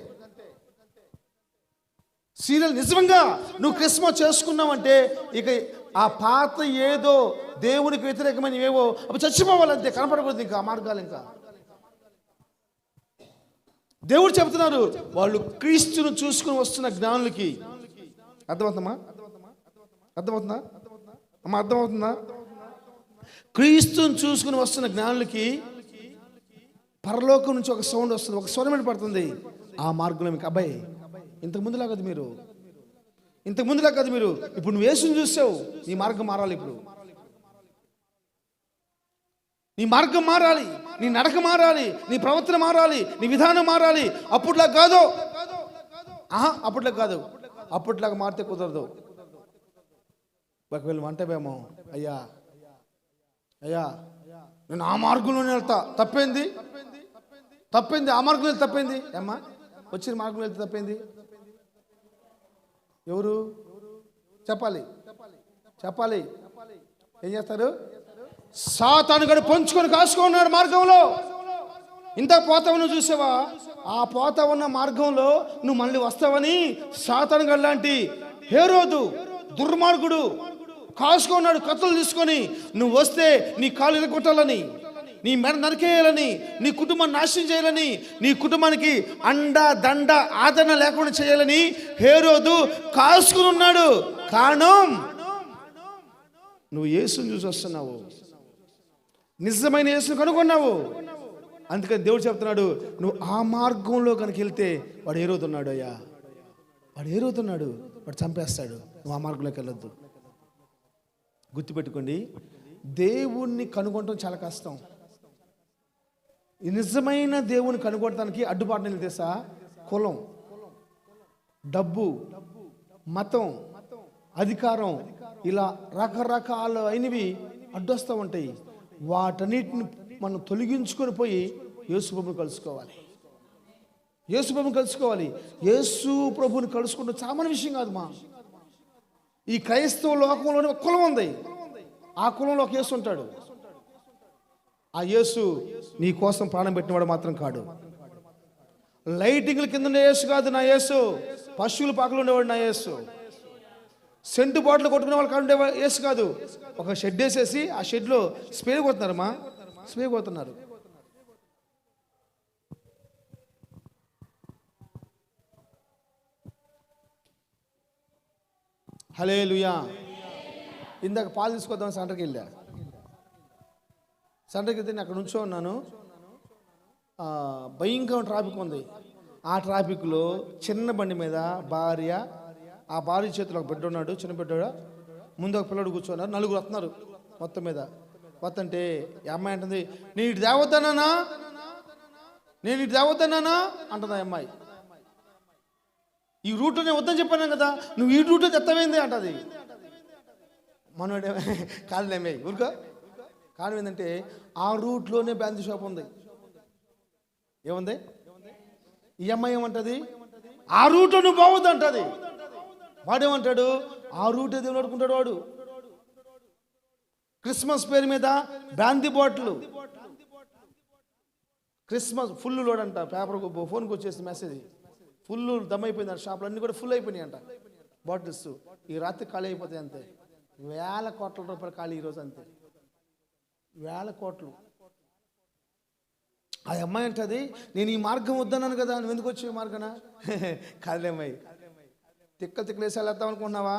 సీరియల్ నిజంగా నువ్వు క్రిస్మస్ చేసుకున్నావంటే ఇక ఆ పాత ఏదో దేవునికి వ్యతిరేకమైన ఏవో అవి చచ్చిపోవాలంతే, కనపడకూడదు ఇంకా ఆ మార్గాలు. ఇంకా దేవుడు చెబుతున్నారు, వాళ్ళు క్రీస్తును చూసుకుని వస్తున్న జ్ఞానులకి. అర్థమవుతుందా? అర్థమవుతుందా అమ్మా? అర్థమవుతుందా? క్రీస్తుని చూసుకుని వస్తున్న జ్ఞానులకి పరలోకం నుంచి ఒక సౌండ్ వస్తుంది, ఒక స్వరం పడుతుంది. ఆ మార్గంలో మీకు అబ్బాయి ఇంతకు ముందులా కాదు మీరు, ఇప్పుడు నువ్వు యేసుని చూసావు, నీ మార్గం మారాలి. ఇప్పుడు నీ మార్గం మారాలి, నీ నడక మారాలి, నీ ప్రవర్తన మారాలి, నీ విధానం మారాలి. అప్పట్లా కాదు, అప్పట్లాగా మారితే కుదరదు. ఒకవేళ అంటేమో, అయ్యా నేను ఆ మార్గంలోనే వెళ్తా, తప్పేంది? ఆ మార్గంలో వెళ్తే తప్పేంది? అమ్మా వచ్చిన మార్గంలో వెళ్తే తప్పేంది? ఎవరు చెప్పాలి? చెప్పాలి. ఏం చేస్తారు? సాతాను గడు పొంచుకొని కాసుకున్నాడు మార్గంలో. ఇంత పోతా ఉన్న చూసావా? ఆ పోతా ఉన్న మార్గంలో నువ్వు మళ్ళీ వస్తావని సాతాను గడు లాంటి హేరోదు దుర్మార్గుడు కాసుకున్నాడు కత్తులు తీసుకొని. నువ్వు వస్తే నీ కాలు ఇరగొట్టాలని, నీ మెడ నరికేయాలని, నీ కుటుంబాన్ని నాశనం చేయాలని, నీ కుటుంబానికి అండ దండ ఆదరణ లేకుండా చేయాలని హేరోదు కాసుకుని ఉన్నాడు. కారణం నువ్వు యేసుని చూసి వస్తున్నావు, నిజమైన యేసుని కనుగొన్నావు. అందుకని దేవుడు చెప్తున్నాడు, నువ్వు ఆ మార్గంలో కనుక వెళ్తే వాడు ఏరవుతున్నాడు. అయ్యా వాడు ఏరవుతున్నాడు, వాడు చంపేస్తాడు. నువ్వు ఆ మార్గంలోకి వెళ్ళొద్దు. గుర్తుపెట్టుకోండి, దేవుణ్ణి కనుగొనడం చాలా కష్టం. ఈ నిజమైన దేవుని కనుగొనడానికి అడ్డుబాటు నిలు తెలుసా? కులం, డబ్బు, మతం, అధికారం, ఇలా రకరకాల అయినవి అడ్డొస్తూ ఉంటాయి. వాటన్నిటిని మనం తొలగించుకొని పోయి యేసు ప్రభుని కలుసుకోవాలి. యేసు ప్రభుని కలుసుకోవాలి. యేసు ప్రభుని కలుసుకుంటే చాలా విషయం కాదు. ఈ క్రైస్తవ లోకంలోనే ఒక కులం ఉంది. ఆ కులంలో ఒక యేసు ఉంటాడు. ఆ యేసు నీ కోసం ప్రాణం పెట్టినవాడు మాత్రం కాడు. లైటింగ్ల కింద ఉండే యేసు కాదు నా యేసు. పశువుల పాకలు ఉండేవాడు నా యేసు. సెంటు బాటిల్ కొట్టుకునే వాళ్ళు కాదు యేసు కాదు. ఒక షెడ్ వేసేసి ఆ షెడ్లో స్ప్రే కొడుతున్నారమ్మా, స్ప్రే కొడుతున్నారు. హల్లెలూయా. ఇందాక పాలు తీసుకొద్దాం సెంటర్కి వెళ్ళా. సెంటర్కి వెళ్తే నేను అక్కడ నుంచో ఉన్నాను. భయంకరమైన ట్రాఫిక్ ఉంది. ఆ ట్రాఫిక్లో చిన్న బండి మీద భార్య, ఆ భార్య చేతిలో ఒక బిడ్డ ఉన్నాడు, చిన్న బిడ్డ, ముందు ఒక పిల్లడు కూర్చున్నారు. నలుగురు వస్తున్నారు మొత్తం మీద. వస్తుంటే ఈ అమ్మాయి అంటుంది, నేను ఇటు తేవద్దన్నానా, నేను ఇటు తేవద్దన్నానా అంటుంది ఆ అమ్మాయి. ఈ రూట్లో నేను వద్దని చెప్పాను కదా, నువ్వు ఈ రూట్లో తెత్తమైంది అంటది. మనోడే కాదులేమే ఊరుకో. కారణం ఏంటంటే ఆ రూట్లోనే బ్యాండ్ షాప్ ఉంది. ఏముంది? ఈ అమ్మాయి ఏమంటది, ఆ రూట్లో నువ్వు బావద్దు అంటది. వాడేమంటాడు, ఆ రూట్ ఏదో నడుకుంటాడు వాడు. క్రిస్మస్ పేరు మీద brandy bottle, Christmas full load అంట. పేపర్ ఫోన్కి వచ్చేసి మెసేజ్, ఫుల్ దమ్మైపోయింది. షాపులు అన్నీ కూడా ఫుల్ అయిపోయినాయి అంట బాటిల్స్. ఈ రాత్రి ఖాళీ అయిపోతాయి అంతే. 1,000 కోట్ల రూపాయలు ఖాళీ ఈరోజు అంతే. 1,000 కోట్లు. ఆ అమ్మాయి అంటది, నేను ఈ మార్గం వద్దన్నాను కదా, నువ్వు ఎందుకు వచ్చి ఈ మార్గన? కాదులేమ్మాయి, తిక్కలు వేసాలు వేద్దాం అనుకుంటున్నావా?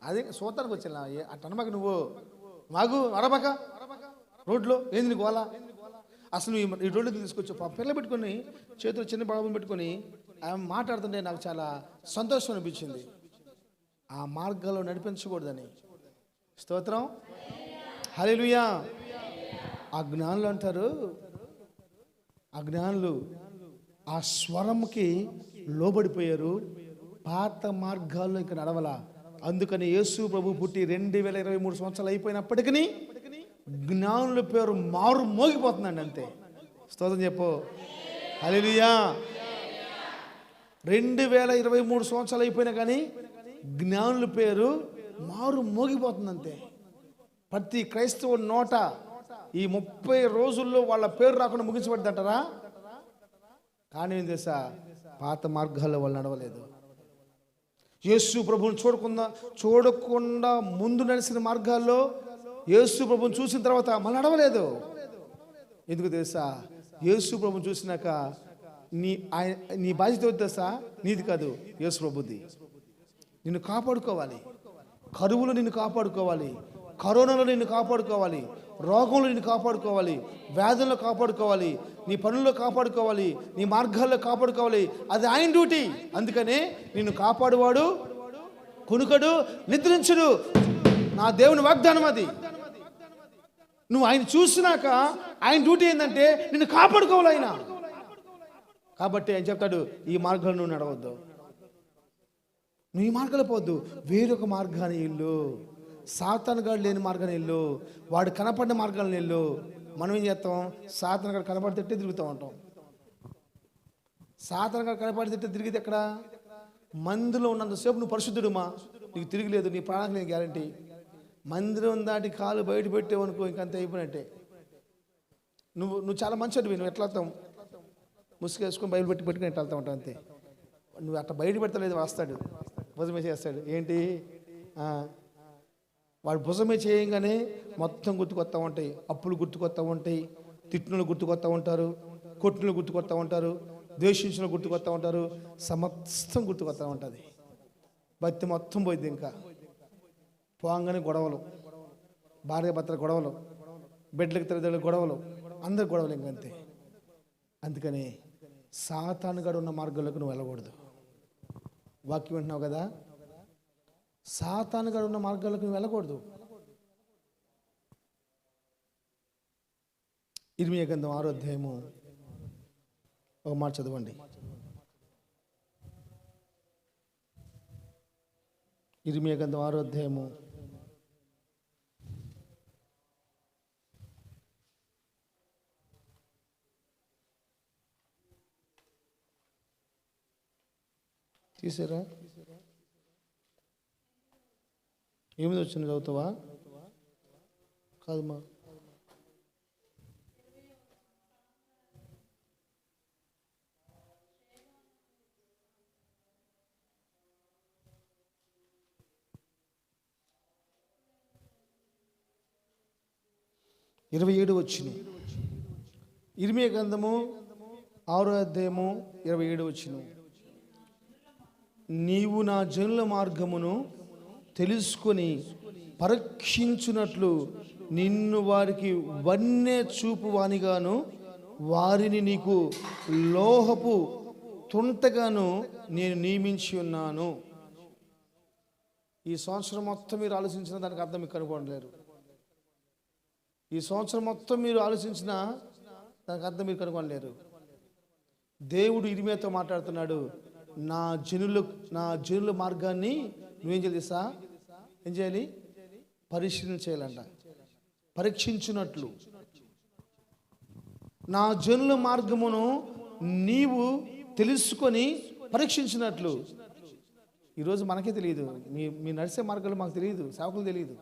అది సూతానికి వచ్చిన అట్టనమాక నువ్వు మాకు అరబాక రోడ్లో ఏంది నీకు గోలా? అసలు నువ్వు ఈ రోడ్లు తీసుకొచ్చి పిల్ల పెట్టుకొని చేతిలో చిన్న బాబుని పెట్టుకొని ఆమె మాట్లాడుతుంటే నాకు చాలా సంతోషం అనిపించింది. ఆ మార్గాల్లో నడిపించకూడదని. స్తోత్రం, హల్లెలూయా. ఆ జ్ఞానులు అంటారు, ఆ జ్ఞానులు ఆ స్వరంకి లోబడిపోయారు, పాత మార్గాల్లో ఇంకా నడవల. అందుకని యేసు ప్రభు పుట్టి 2023 సంవత్సరాలు అయిపోయినప్పటికీ జ్ఞానుల పేరు మారు మోగిపోతుందండి అంతే. స్తోత్రం చెప్పు, హల్లెలూయా. 2023 సంవత్సరాలు అయిపోయినా కానీ జ్ఞానుల పేరు మారు మోగిపోతుంది అంతే. ప్రతి క్రైస్తవ నోట ఈ 30 రోజుల్లో వాళ్ళ పేరు రాకుండా ముగించబడింది అంటారా? కానీ ఏం తెలుసా, పాత మార్గాల్లో వాళ్ళు నడవలేదు. యేసు ప్రభువుని చూడకుండా ముందు నడిచిన మార్గాల్లో యేసు ప్రభువుని చూసిన తర్వాత మళ్ళీ నడవలేదు. ఎందుకు తెలుసా, యేసు ప్రభువుని చూసినాక నీ బాధ్యత వద్దు తెలుసా, నీది కాదు, యేసు ప్రభుది. నిన్ను కాపాడుకోవాలి, కరువులో నిన్ను కాపాడుకోవాలి, కరోనాలో నిన్ను కాపాడుకోవాలి, రోగంలో నిన్ను కాపాడుకోవాలి, వ్యాధుల్లో కాపాడుకోవాలి, నీ పనుల్లో కాపాడుకోవాలి, నీ మార్గాల్లో కాపాడుకోవాలి. అది ఆయన డ్యూటీ. అందుకనే నిన్ను కాపాడువాడు కునుకడు నిద్రించుడు, నా దేవుని వాగ్దానం అది. నువ్వు ఆయన చూసినాక ఆయన డ్యూటీ ఏంటంటే నిన్ను కాపాడుకోవాలి ఆయన. కాబట్టి ఆయన చెప్తాడు, ఈ మార్గంలో నువ్వు నడవద్దు, నువ్వు ఈ మార్గాలు పోవద్దు, వేరొక మార్గాన్ని ఇల్లు, సాతాను గాడు లేని మార్గాన్ని ఇల్లు, వాడు కనపడిన మార్గాలను ఇల్లు. మనం ఏం చేస్తాం, సాతాను గాడు కనపడి తిట్టే తిరుగుతూ ఉంటాం. సాతాను గాడు కనపడి తిట్టే తిరిగితే ఎక్కడ? మందులో ఉన్నంతసేపు నువ్వు పరిశుద్ధుడుమా, నీకు తిరిగిలేదు, నీ ప్రాణానికి నేను గ్యారంటీ. మందిరం దాటి కాలు బయట పెట్టావనుకో ఇంకంత అయిపోయినట్టే. నువ్వు చాలా మంచివాడివి, నువ్వు ఎట్లా వెళ్తావు, ముసుగేసుకొని బయలు పెట్టుకుని ఎట్లా వెళ్తా ఉంటావు అంతే. నువ్వు అట్లా బయట పెడతలేదు, వస్తాడు భుజమే చేస్తాడు. ఏంటి వాడు భుజమే చేయంగానే మొత్తం గుర్తుకొస్తూ ఉంటాయి. అప్పులు గుర్తుకొస్తూ ఉంటాయి, తిట్టులు గుర్తుకొస్తూ ఉంటారు, కొట్టులు గుర్తుకొస్తూ ఉంటారు, ద్వేషించిన గుర్తుకొస్తూ ఉంటారు, సమస్తం గుర్తుకొస్తూ ఉంటుంది. భక్తి మొత్తం పోయింది. ఇంకా పోగానే గొడవలు, భార్య భర్తల గొడవలు, బిడ్డలకు తల్లిదండ్రుల గొడవలు, అందరి గొడవలు ఇంకంతే. అందుకని సాతానుగాడు ఉన్న మార్గంలోకి నువ్వు వెళ్ళకూడదు. వాక్యం వింటున్నావు కదా, సాతానుగాడు ఉన్న మార్గాలకు నువ్వు వెళ్ళకూడదు. ఇర్మీయా గ్రంథం 6వ అధ్యాయము ఒక మాట చదవండి. ఇర్మీయా గ్రంథం 6వ అధ్యాయము తీసారా? 8వ వచనం చదువుతావా? కాదమ్మా, ఇరవై 27వ వచనం. ఇర్మీయా గ్రంథము 6వ అధ్యాయము 27వ వచనం. నీవు నా జనుల మార్గమును తెలుసుకొని పరీక్షించున్నట్లు నిన్ను వారికి వన్నె చూపువానిగాను వారిని నీకు లోహపు తుంటగాను నేను నియమించి ఉన్నాను. ఈ సంవత్సరం మొత్తం మీరు ఆలోచించిన దానికి అర్థం మీకు కనుక్కోలేరు. ఈ సంవత్సరం మొత్తం మీరు ఆలోచించిన దానికి అర్థం మీరు కనుక్కోలేరు. దేవుడు ఇర్మీయాతో మాట్లాడుతున్నాడు. నా జనుల మార్గాన్ని నువ్వేం చేయాలి తెలుసా? ఏం చేయాలి? పరిశీలన చేయాలంట. పరీక్షించున్నట్లు నా జనుల మార్గమును నీవు తెలుసుకొని పరీక్షించినట్లు. ఈరోజు మనకే తెలియదు, మీ నడిచే మార్గాలు మాకు తెలియదు, సేవకులు తెలియదు.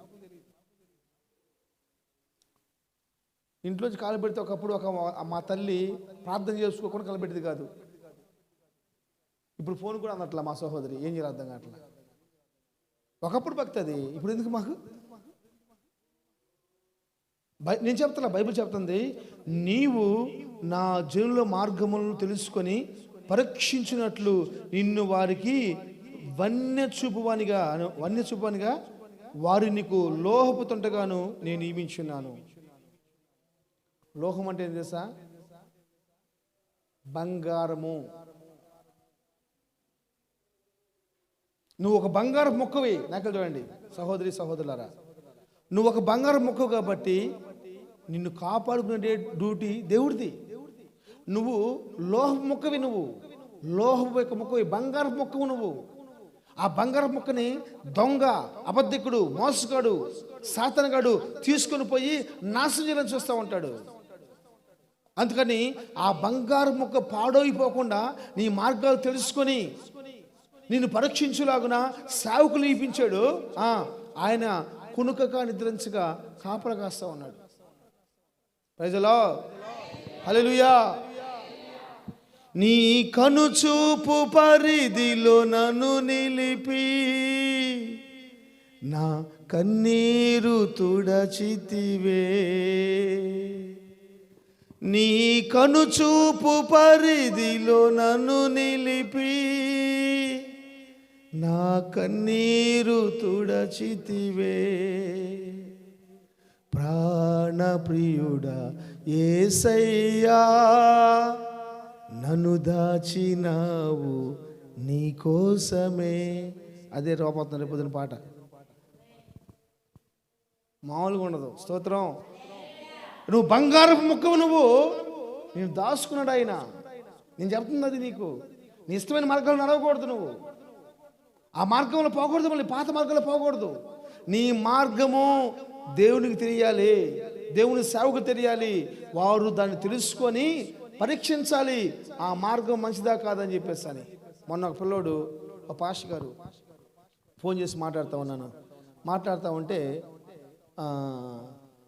ఇంట్లోంచి కాలు పెడితే ఒకప్పుడు మా తల్లి ప్రార్థన చేసుకోకుండా కాలు పెట్టేది కాదు. ఇప్పుడు ఫోన్ కూడా అన్నట్లా మా సహోదరి, ఏం చేయాలి అర్థం కావట్లా. ఒకప్పుడు భక్తి, ఇప్పుడు ఎందుకు మాకు? నేను చెప్తున్నా, బైబిల్ చెప్తుంది, నీవు నా జనుల మార్గములను తెలుసుకొని పరీక్షించినట్లు నిన్ను వారికి వన్య చూపువానిగా వారి నీకు లోహపు తుంటగాను నేను నియమించున్నాను. లోహం అంటే ఏం తెలుసా? బంగారము. నువ్వు ఒక బంగారు మొక్కవి. నాకు చూడండి సహోదరి సహోదరులారా, నువ్వు ఒక బంగారు మొక్క కాబట్టి నిన్ను కాపాడుకునే డ్యూటీ దేవుడిది. నువ్వు లోహపు మొక్కవి, నువ్వు లోహపు యొక్క మొక్కవి, బంగారు మొక్కవు నువ్వు. ఆ బంగారు మొక్కని దొంగ, అబద్ధికుడు, మోసగాడు, సాతానుగాడు తీసుకొని పోయి నాశనం చేయాలని చూస్తూ ఉంటాడు. అందుకని ఆ బంగారు మొక్క పాడైపోకుండా నీ మార్గాలు తెలుసుకొని నిన్ను పరీక్షించులాగున సేవకులు ఇప్పించాడు. ఆయన కునుకగా నిద్రించగా కాపలా కాస్తా ఉన్నాడు. ప్రైజ్ ది లార్డ్, హల్లెలూయా. నీ కనుచూపు పరిధిలో నన్ను నిలిపి నా కన్నీరు తుడచితివే. నీ కనుచూపు పరిధిలో నన్ను నిలిపి నా కన్నీరు తుడచితివే. ప్రాణప్రియుడా యేసయ్యా, నన్ను దాచినావు నీ కోసమే. అదే రోపోతుంది రేపు పొద్దున పాట, మామూలుగా ఉండదు. స్తోత్రం. నువ్వు బంగారపు ముక్కవు, నువ్వు నేను దాచుకున్నాడు ఆయన. నేను చెప్తుంది అది నీకు. నీ ఇష్టమైన మార్గంలో నడవకూడదు, నువ్వు ఆ మార్గంలో పోకూడదు, మళ్ళీ పాత మార్గంలో పోకూడదు. నీ మార్గము దేవునికి తెలియాలి, దేవుని సేవకు తెలియాలి. వారు దాన్ని తెలుసుకొని పరీక్షించాలి, ఆ మార్గం మంచిదా కాదని చెప్పేసి అని. మొన్న ఒక పిల్లోడు, ఒక పాస్టర్ గారు ఫోన్ చేసి మాట్లాడుతూ ఉంటే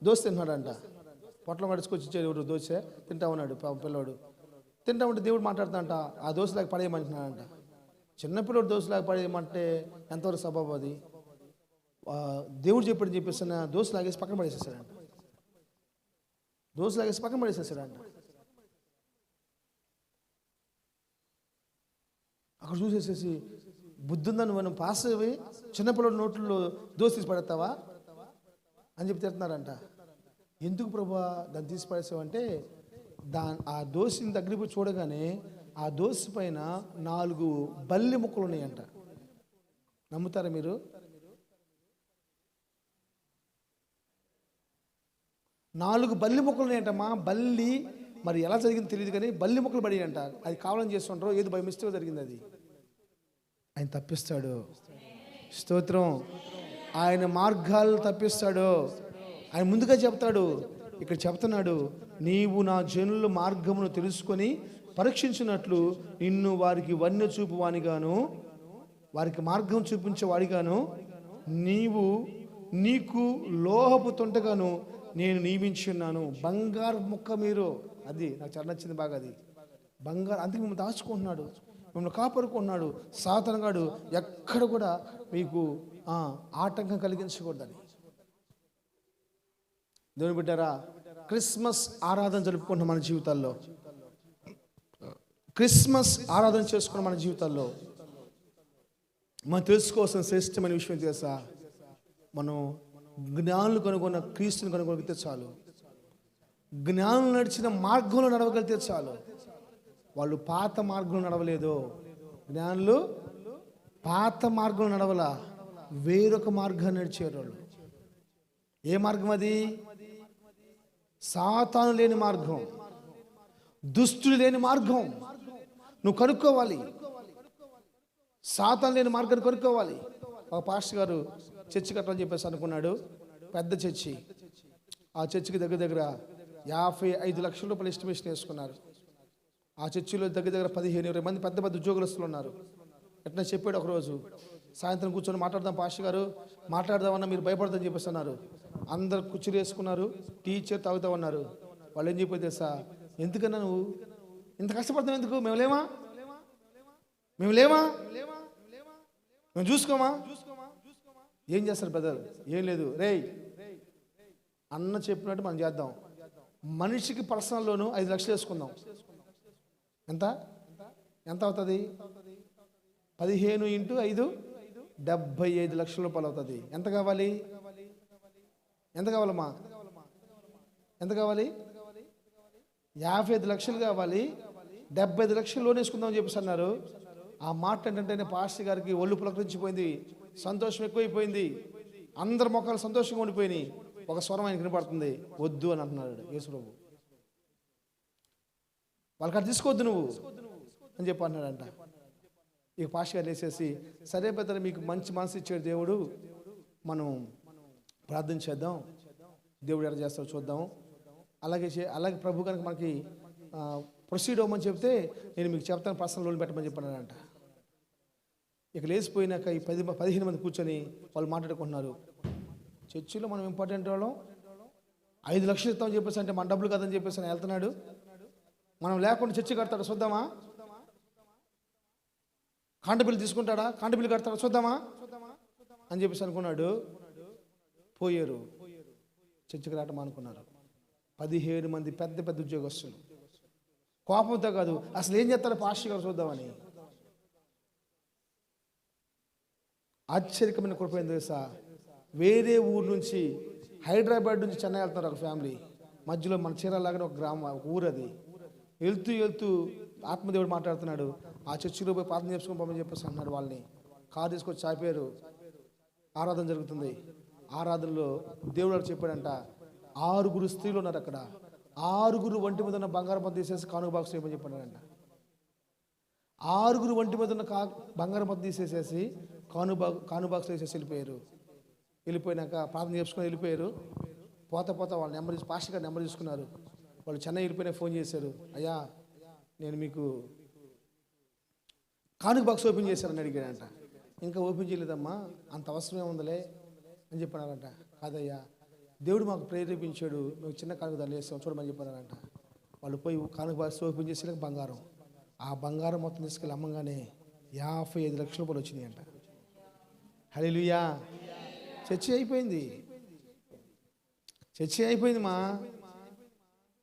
దోశ తింటున్నాడంట. పొట్లం కడుచుకొచ్చి ఇచ్చాడు ఎవరు దోశ తింటా ఉన్నాడు పిల్లవాడు. తింటా ఉంటే దేవుడు మాట్లాడుతాడంట, ఆ దోశలాగా పడేయమంటున్నాడంట. చిన్నపిల్లడు దోశలాగా పడేయమంటే ఎంతవరకు సబబు అది? దేవుడు చెప్పాడని చెప్పేసి దోశ లాగేసి పక్కన పడేసేసాడంట. దోశ లాగేసి పక్కన పడేసేసాడంట. అక్కడ చూసేసేసి బుద్ధుందని మనం పాస్ అయ్యి చిన్నపిల్లడి నోట్లో దోశ తీసి పడేస్తావా అని చెప్పి తిడుతున్నారంట. ఎందుకు ప్రభా దాన్ని తీసి పడేసావంటే, ఆ దోశని దగ్గరికి పోయి చూడగానే ఆ దోశ పైన 4 బల్లి ముక్కలు ఉన్నాయంట. నమ్ముతారా మీరు? 4 బల్లి ముక్కలు ఉన్నాయంటమ్మా. బల్లి మరి ఎలా జరిగింది తెలియదు కానీ బల్లి ముక్కలు పడియంట. అది కావాలని చేస్తుంటారో ఏదో బై మిస్టేక్ జరిగింది. అది ఆయన తప్పిస్తాడు. స్తోత్రం. ఆయన మార్గాలు తప్పిస్తాడు. ఆయన ముందుగా చెప్తాడు. ఇక్కడ చెప్తున్నాడు, నీవు నా జనుల మార్గమును తెలుసుకొని పరీక్షించినట్లు నిన్ను వారికి వన్య చూపువానిగాను వారికి మార్గం చూపించేవాడిగాను నీకు లోహపు తొంటగాను నేను నియమించున్నాను. బంగారు ముక్క మీరు. అది నాకు చాలా నచ్చింది బాగా. అది బంగారు. అందుకే మిమ్మల్ని దాచుకుంటున్నాడు, మిమ్మల్ని కాపాడుకుంటున్నాడు. సాతానుగాడు ఎక్కడ కూడా మీకు ఆటంకం కలిగించకూడదని. దేవుని బిడ్డారా, క్రిస్మస్ ఆరాధన జరుపుకుంటున్న మన జీవితాల్లో, క్రిస్మస్ ఆరాధన చేసుకున్న మన జీవితాల్లో మనం తెలుసుకోవాల్సిన శ్రేష్టమైన విషయం తెలుసా? మనం జ్ఞానులు కనుగొన్న క్రీస్తుని కనుగొనగలిగితే చాలు. జ్ఞానులు నడిచిన మార్గంలో నడవగలిగితే చాలు. వాళ్ళు పాత మార్గంలో నడవలేదు. జ్ఞానులు పాత మార్గంలో నడవల, వేరొక మార్గాన్ని నడిచారు వాళ్ళు. ఏ మార్గం అది? సాతాను లేని మార్గం, దుష్టులు లేని మార్గం. నువ్వు కనుక్కోవాలి. సాతాను లేని మార్గాన్ని కనుక్కోవాలి. ఒక పాస్టర్ గారు చర్చి కట్టాలని చెప్పేసి అనుకున్నాడు. పెద్ద చర్చి. ఆ చర్చికి దగ్గర 55 లక్షల రూపాయలు ఎస్టిమేషన్ వేసుకున్నారు. ఆ చర్చిలో దగ్గర 15-20 మంది పెద్ద ఉద్యోగస్తులు ఉన్నారు. ఎట్లా చెప్పాడు ఒకరోజు సాయంత్రం కూర్చొని మాట్లాడదాం పాస్టర్ గారు, మాట్లాడదామన్నా మీరు భయపడదని చెప్పేసి అన్నారు. అందరు కుర్చీలు వేసుకున్నారు, టీచర్ తాగుతా ఉన్నారు. వాళ్ళు ఏం చెప్పేది తెలుసా? ఎందుకన్నా నువ్వు ఇంత కష్టపడతావు ఎందుకు? మేము లేమా? మేము చూసుకోమా? ఏం చేస్తారు బ్రదర్? ఏం లేదు, రేయ్ అన్న చెప్పినట్టు మనం చేద్దాం. మనిషికి పర్సనల్ లోను 5 లక్షలు వేసుకుందాం. ఎంత అవుతుంది? 15 × 5 75 లక్షల రూపాయలు అవుతుంది. ఎంత కావాలి? ఎంత కావాలమ్మా? ఎంత కావాలి? 55 లక్షలు కావాలి. 75 లక్షలు లోన్ వేసుకుందామని చెప్పేసి అన్నారు. ఆ మాట ఏంటంటే పాస్టర్ గారికి ఒళ్ళు పులకరించిపోయింది, సంతోషం ఎక్కువైపోయింది. అందరి మొక్కలు సంతోషంగా ఉండిపోయినాయి. ఒక స్వరం ఆయన వినపడుతుంది, వద్దు అని అంటున్నాడు యేసుప్రభు. వాళ్ళకి అది తీసుకోవద్దు నువ్వు అని చెప్పి అన్నాడంట. ఇక పాస్టర్ గారు వేసేసి, సరే పెద్దలు మీకు మంచి మనసు ఇచ్చాడు దేవుడు, మనం ప్రార్థన చేద్దాం, దేవుడు ఎలా చేస్తాడో చూద్దాం. అలాగే ప్రభు కనుక మనకి ప్రొసీడ్ అవ్వమని చెప్తే నేను మీకు చెప్తాను, పర్సనల్ లోన్ పెట్టమని చెప్పానంట. ఇక లేచిపోయినాక ఈ 15 మంది కూర్చొని వాళ్ళు మాట్లాడుకుంటున్నారు. చర్చిలో మనం ఇంపార్టెంట్ వాళ్ళం, 5 లక్షలు ఇస్తామని చెప్పేసి అంటే మన డబ్బులు కదని చెప్పేసి ఆయన వెళ్తున్నాడు. మనం లేకుండా చర్చి కడతాడు చూద్దామా? కాంట బిల్లు తీసుకుంటాడా? కాంట బిల్లు కడతాడా చూద్దామా అని చెప్పేసి అనుకున్నాడు. పోయారు, చర్చికి రావటం అనుకున్నారు. 15 మంది పెద్ద ఉద్యోగస్తులు. కోపంతో కాదు, అసలు ఏం చేస్తారో పాస్టర్ గారు చూద్దామని. ఆశ్చర్యకమైన కృప ఏం తెలుసా? వేరే ఊరు నుంచి, హైదరాబాద్ నుంచి చెన్నై వెళ్తున్నారు ఒక ఫ్యామిలీ. మధ్యలో మన చీరలాగానే ఒక ఊరు అది. వెళ్తూ ఆత్మదేవుడు మాట్లాడుతున్నాడు. ఆ చర్చిలో పోయి ప్రార్థన చేసుకుని పోమని చెప్పేసి అన్నాడు. వాళ్ళని కారు తీసుకొచ్చి చాపారు. ఆరాధన జరుగుతుంది. ఆరాధనలో దేవుడు చెప్పాడంట, 6 స్త్రీలు ఉన్నారు అక్కడ. 6 ఒంటి మీద ఉన్న బంగారం పద్దు తీసేసి కానుక బాక్స్ చేయమని చెప్పాడంట. 6 ఒంటి మీద ఉన్న బంగారం పద్దు తీసేసేసి కాను బాక్స్ వేసేసి వెళ్ళిపోయినాక ప్రార్థన చేసుకుని వెళ్ళిపోయారు. పోతా వాళ్ళ నెంబర్ పాస్టర్ గారు నెంబర్ తీసుకున్నారు. వాళ్ళు చెన్నై వెళ్ళిపోయినా ఫోన్ చేశారు, అయ్యా నేను మీకు కానుక బాక్స్ ఓపెన్ చేశారని అడిగాడంట. ఇంకా ఓపెన్ చేయలేదమ్మా, అంత అవసరమే ఉందిలే అని చెప్పినారంట. కాదయ్యా దేవుడు మాకు ప్రేరేపించాడు, మేము చిన్న కానుక దాన్ని వేస్తాం చూడమని చెప్పారంట. వాళ్ళు పోయి కానుక బాక్స్ ఓపెన్ చేసి బంగారం, ఆ బంగారం మొత్తం తీసుకెళ్ళి అమ్మంగానే 55 లక్షల రూపాయలు వచ్చినాయి అంట. హల్లెలూయా. చర్చ అయిపోయింది, చర్చ అయిపోయింది. మా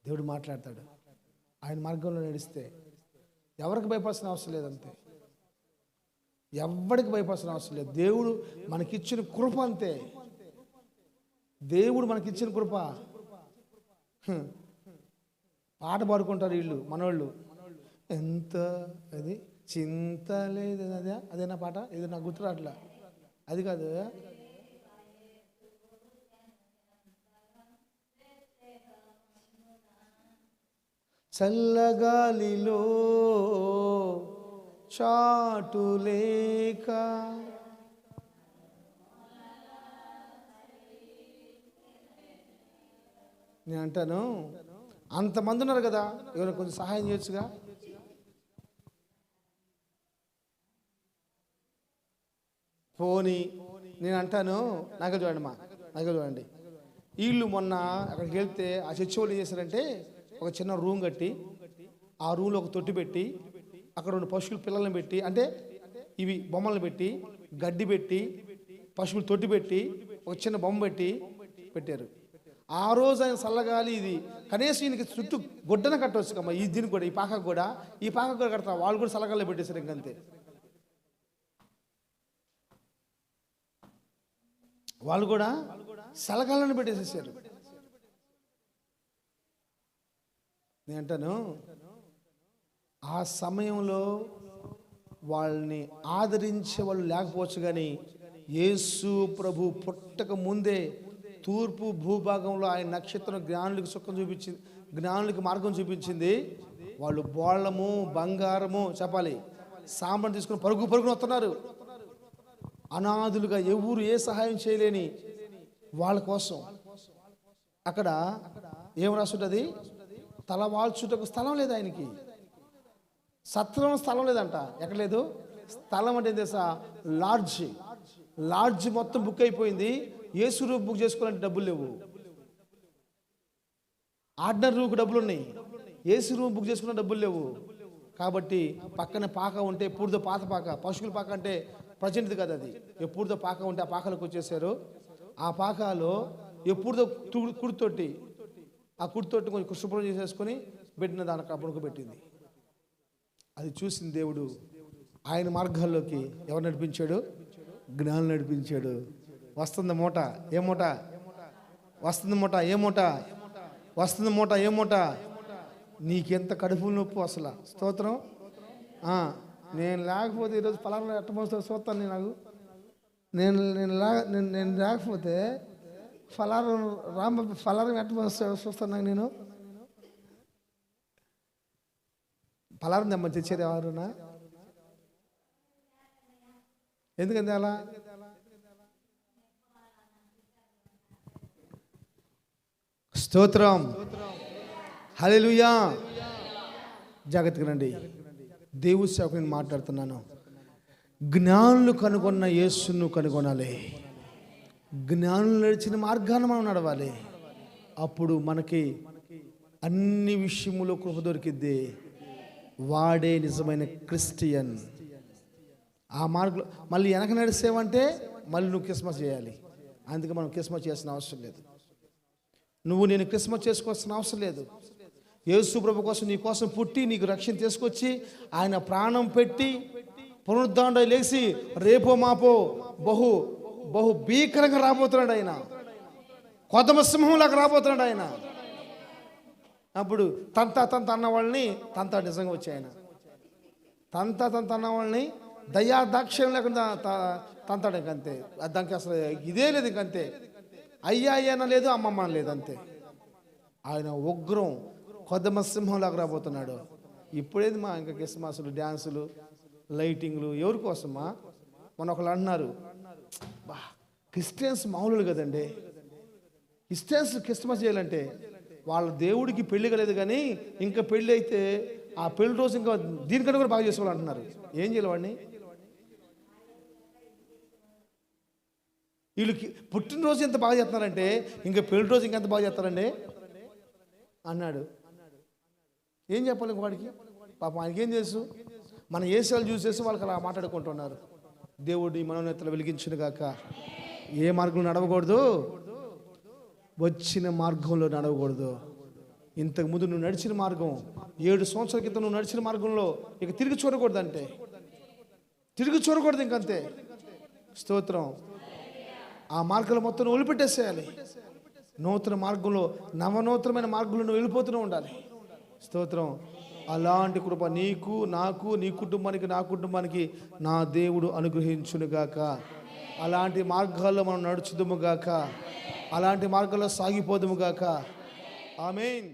దేవుడు మాట్లాడతాడు. ఆయన మార్గంలో నడిస్తే ఎవరికి భయపడాల్సిన అవసరం లేదంతే, ఎవరికి భయపడాల్సిన అవసరం లేదు. దేవుడు మనకిచ్చిన కృప అంతే, దేవుడు మనకిచ్చిన కృప. పాట పాడుకుంటారు వీళ్ళు మనోళ్ళు, ఎంత అది చింత లేదు, అదేనా పాట, ఇది నాకు గుర్తురాట్లా, అది కాదు. చల్లగాలిలో చాటులేక నేను అంటాను, అంతమంది ఉన్నారు కదా, ఎవరైనా కొంచెం సహాయం చేయొచ్చుగా. పోనీ నేను అంటాను, నాకు చూడండి మా, నాకు చూడండి, వీళ్ళు మొన్న అక్కడికి వెళ్తే ఆ చర్చి వాళ్ళు ఏం చేశారంటే ఒక చిన్న రూమ్ కట్టి, ఆ రూమ్లో ఒక తొట్టి పెట్టి, అక్కడ 2 పశువుల పిల్లలను పెట్టి, అంటే ఇవి బొమ్మలను పెట్టి, గడ్డి పెట్టి, పశువులు తొట్టి పెట్టి, ఒక చిన్న బొమ్మ పెట్టి పెట్టారు. ఆ రోజు ఆయన చల్లగాలి, ఇది కనీసం ఈయనకి చుట్టూ గొడ్డన కట్టవచ్చు కమ్మా, ఈ దీనికి కూడా, ఈ పాకకు కూడా కడతా, వాళ్ళు కూడా చల్లగాలి పెట్టేశారు. ఇంకంతే, వాళ్ళు కూడా చల్లగాలను పెట్టేసేసారు. నేను అంటాను, ఆ సమయంలో వాళ్ళని ఆదరించే వాళ్ళు లేకపోవచ్చు, కానీ యేసు ప్రభు పుట్టక ముందే తూర్పు భూభాగంలో ఆయన నక్షత్రం జ్ఞానులకు సుఖం చూపించింది, జ్ఞానులకు మార్గం చూపించింది. వాళ్ళు బోళ్ళము బంగారము చెప్పాలి సాంబ్రాణి తీసుకుని పరుగున వస్తున్నారు. అనాథులుగా ఎవరు ఏ సహాయం చేయలేని వాళ్ళ కోసం అక్కడ ఏం రాసుంటుంది, తల వాల్చుటకు స్థలం లేదు ఆయనకి, సత్రం స్థలం లేదంట. ఎక్కడ లేదు స్థలం, అంటే తెలుసా, లాడ్జ్ మొత్తం బుక్ అయిపోయింది. యేసు రూమ్ బుక్ చేసుకోవాలంటే డబ్బులు లేవు, ఆర్డినరీ రూమ్కి డబ్బులు ఉన్నాయి, యేసు రూమ్ బుక్ చేసుకున్న డబ్బులు లేవు. కాబట్టి పక్కన పాక ఉంటే ఎప్పుడుదో పాత పాక, పశువుల పాక అంటే ప్రజెంట్ది కదా, అది ఎప్పుడుదో పాక ఉంటే ఆ పాకలకు వచ్చేసారు. ఆ పాకలో ఎప్పుడుదో కుడితోటి, ఆ కుడితోటి కొంచెం శుభ్రం చేసేసుకొని పెట్టిన దానికి అప్పుడు పెట్టింది. అది చూసిన దేవుడు ఆయన మార్గాల్లోకి ఎవరు నడిపించాడు, జ్ఞానం నడిపించాడు. వస్తుంది మూట, ఏ మూట వస్తుంది, మూట ఏ మూట వస్తుంది, మూట ఏ మూట, నీకెంత కడుపు నొప్పు అసలు. స్తోత్రం. నేను లేకపోతే ఈరోజు ఫలానా ఎట్టమోస్తారు చూస్తాను, నాకు నేను లేకపోతే ఫలారం ఎట్టమోస్తాడు చూస్తాను. నాకు నేను ఫలారం తెమ్మని తెచ్చేది ఎవరునా, ఎందుకంటే అలా స్తోత్రం. హల్లెలూయా. జాగ్రత్తగా రండి, దేవుని సేవకు నేను మాట్లాడుతున్నాను. జ్ఞానులు కనుగొన్న యేసును కనుగొనాలి, జ్ఞానులు నడిచిన మార్గాన్ని మనం నడవాలి. అప్పుడు మనకి అన్ని విషయములో కృప దొరికిద్ది. వాడే నిజమైన క్రిస్టియన్. ఆ మార్గంలో మళ్ళీ వెనక నడిసేవంటే మళ్ళీ నువ్వు క్రిస్మస్ చేయాలి. అందుకే మనం క్రిస్మస్ చేయాల్సిన అవసరం లేదు, నువ్వు నేను క్రిస్మస్ చేసుకోవాల్సిన అవసరం లేదు. యేసు ప్రభు కోసం నీ కోసం పుట్టి నీకు రక్షణ తీసుకొచ్చి ఆయన ప్రాణం పెట్టి పునరుద్ధానం లేచి రేపో మాపో బహు బహు భీకరంగా రాబోతున్నాడు ఆయన, కొదమ సింహంలాగా రాబోతున్నాడు ఆయన. అప్పుడు తంత అన్న వాళ్ళని నిజంగా వచ్చి ఆయన తంత అన్న వాళ్ళని దయా దాక్ష్యం లేకుండా తంతాడు. ఇంకంతే, దానికి అసలు ఇదే లేదు. ఇంకంతే, అయ్యా లేదు, అమ్మమ్మ లేదు, అంతే. ఆయన ఉగ్రం కొదమ సింహంలాగా రాబోతున్నాడు. ఇప్పుడేది మా ఇంకా క్రిస్మస్లు, డ్యాన్సులు, లైటింగ్లు ఎవరి కోసమా? మొన్న ఒకళ్ళు అంటున్నారు, క్రిస్టియన్స్ మామూలు కదండి, క్రిస్టియన్స్ క్రిస్మస్ చేయాలంటే వాళ్ళ దేవుడికి పెళ్లి కలేదు, కానీ ఇంకా పెళ్ళి అయితే ఆ పెళ్లి రోజు ఇంకా దీనికంటే కూడా బాగా చేసుకోవాలి అంటున్నారు. ఏం చేయాలి వాడిని? వీళ్ళకి పుట్టినరోజు ఎంత బాగా చేస్తున్నారంటే ఇంకా పెళ్లి రోజు ఇంకెంత బాగా చేస్తారండి అన్నాడు. ఏం చెప్పాలి వాడికి? పాపం ఆయనకి ఏం తెలుసు? మన ఏసాలు చూసేసి వాళ్ళకి అలా మాట్లాడుకుంటున్నారు. దేవుడు ఈ మనోనేతలు వెలిగించును గాక. ఏ మార్గంలో నడవకూడదు? వచ్చిన మార్గంలో నడవకూడదు. ఇంతకుముందు నువ్వు నడిచిన మార్గం, 7 సంవత్సరాల క్రితం నువ్వు నడిచిన మార్గంలో ఇక తిరిగి చూడకూడదు. అంటే తిరిగి చూడకూడదు ఇంకంతే. స్తోత్రం. ఆ మార్గంలో మొత్తం నువ్వు వదిలిపెట్టేసేయాలి. నూతన మార్గంలో, నవనూతనమైన మార్గంలో నువ్వు వెళ్ళిపోతూనే ఉండాలి. స్తోత్రం. అలాంటి కృప నీకు, నాకు, నీ కుటుంబానికి, నా కుటుంబానికి నా దేవుడు అనుగ్రహించునుగాక. అలాంటి మార్గాల్లో మనం నడుచుదుము గాక. అలాంటి మార్గాల్లో సాగిపోదుము గాక. ఆమేన్.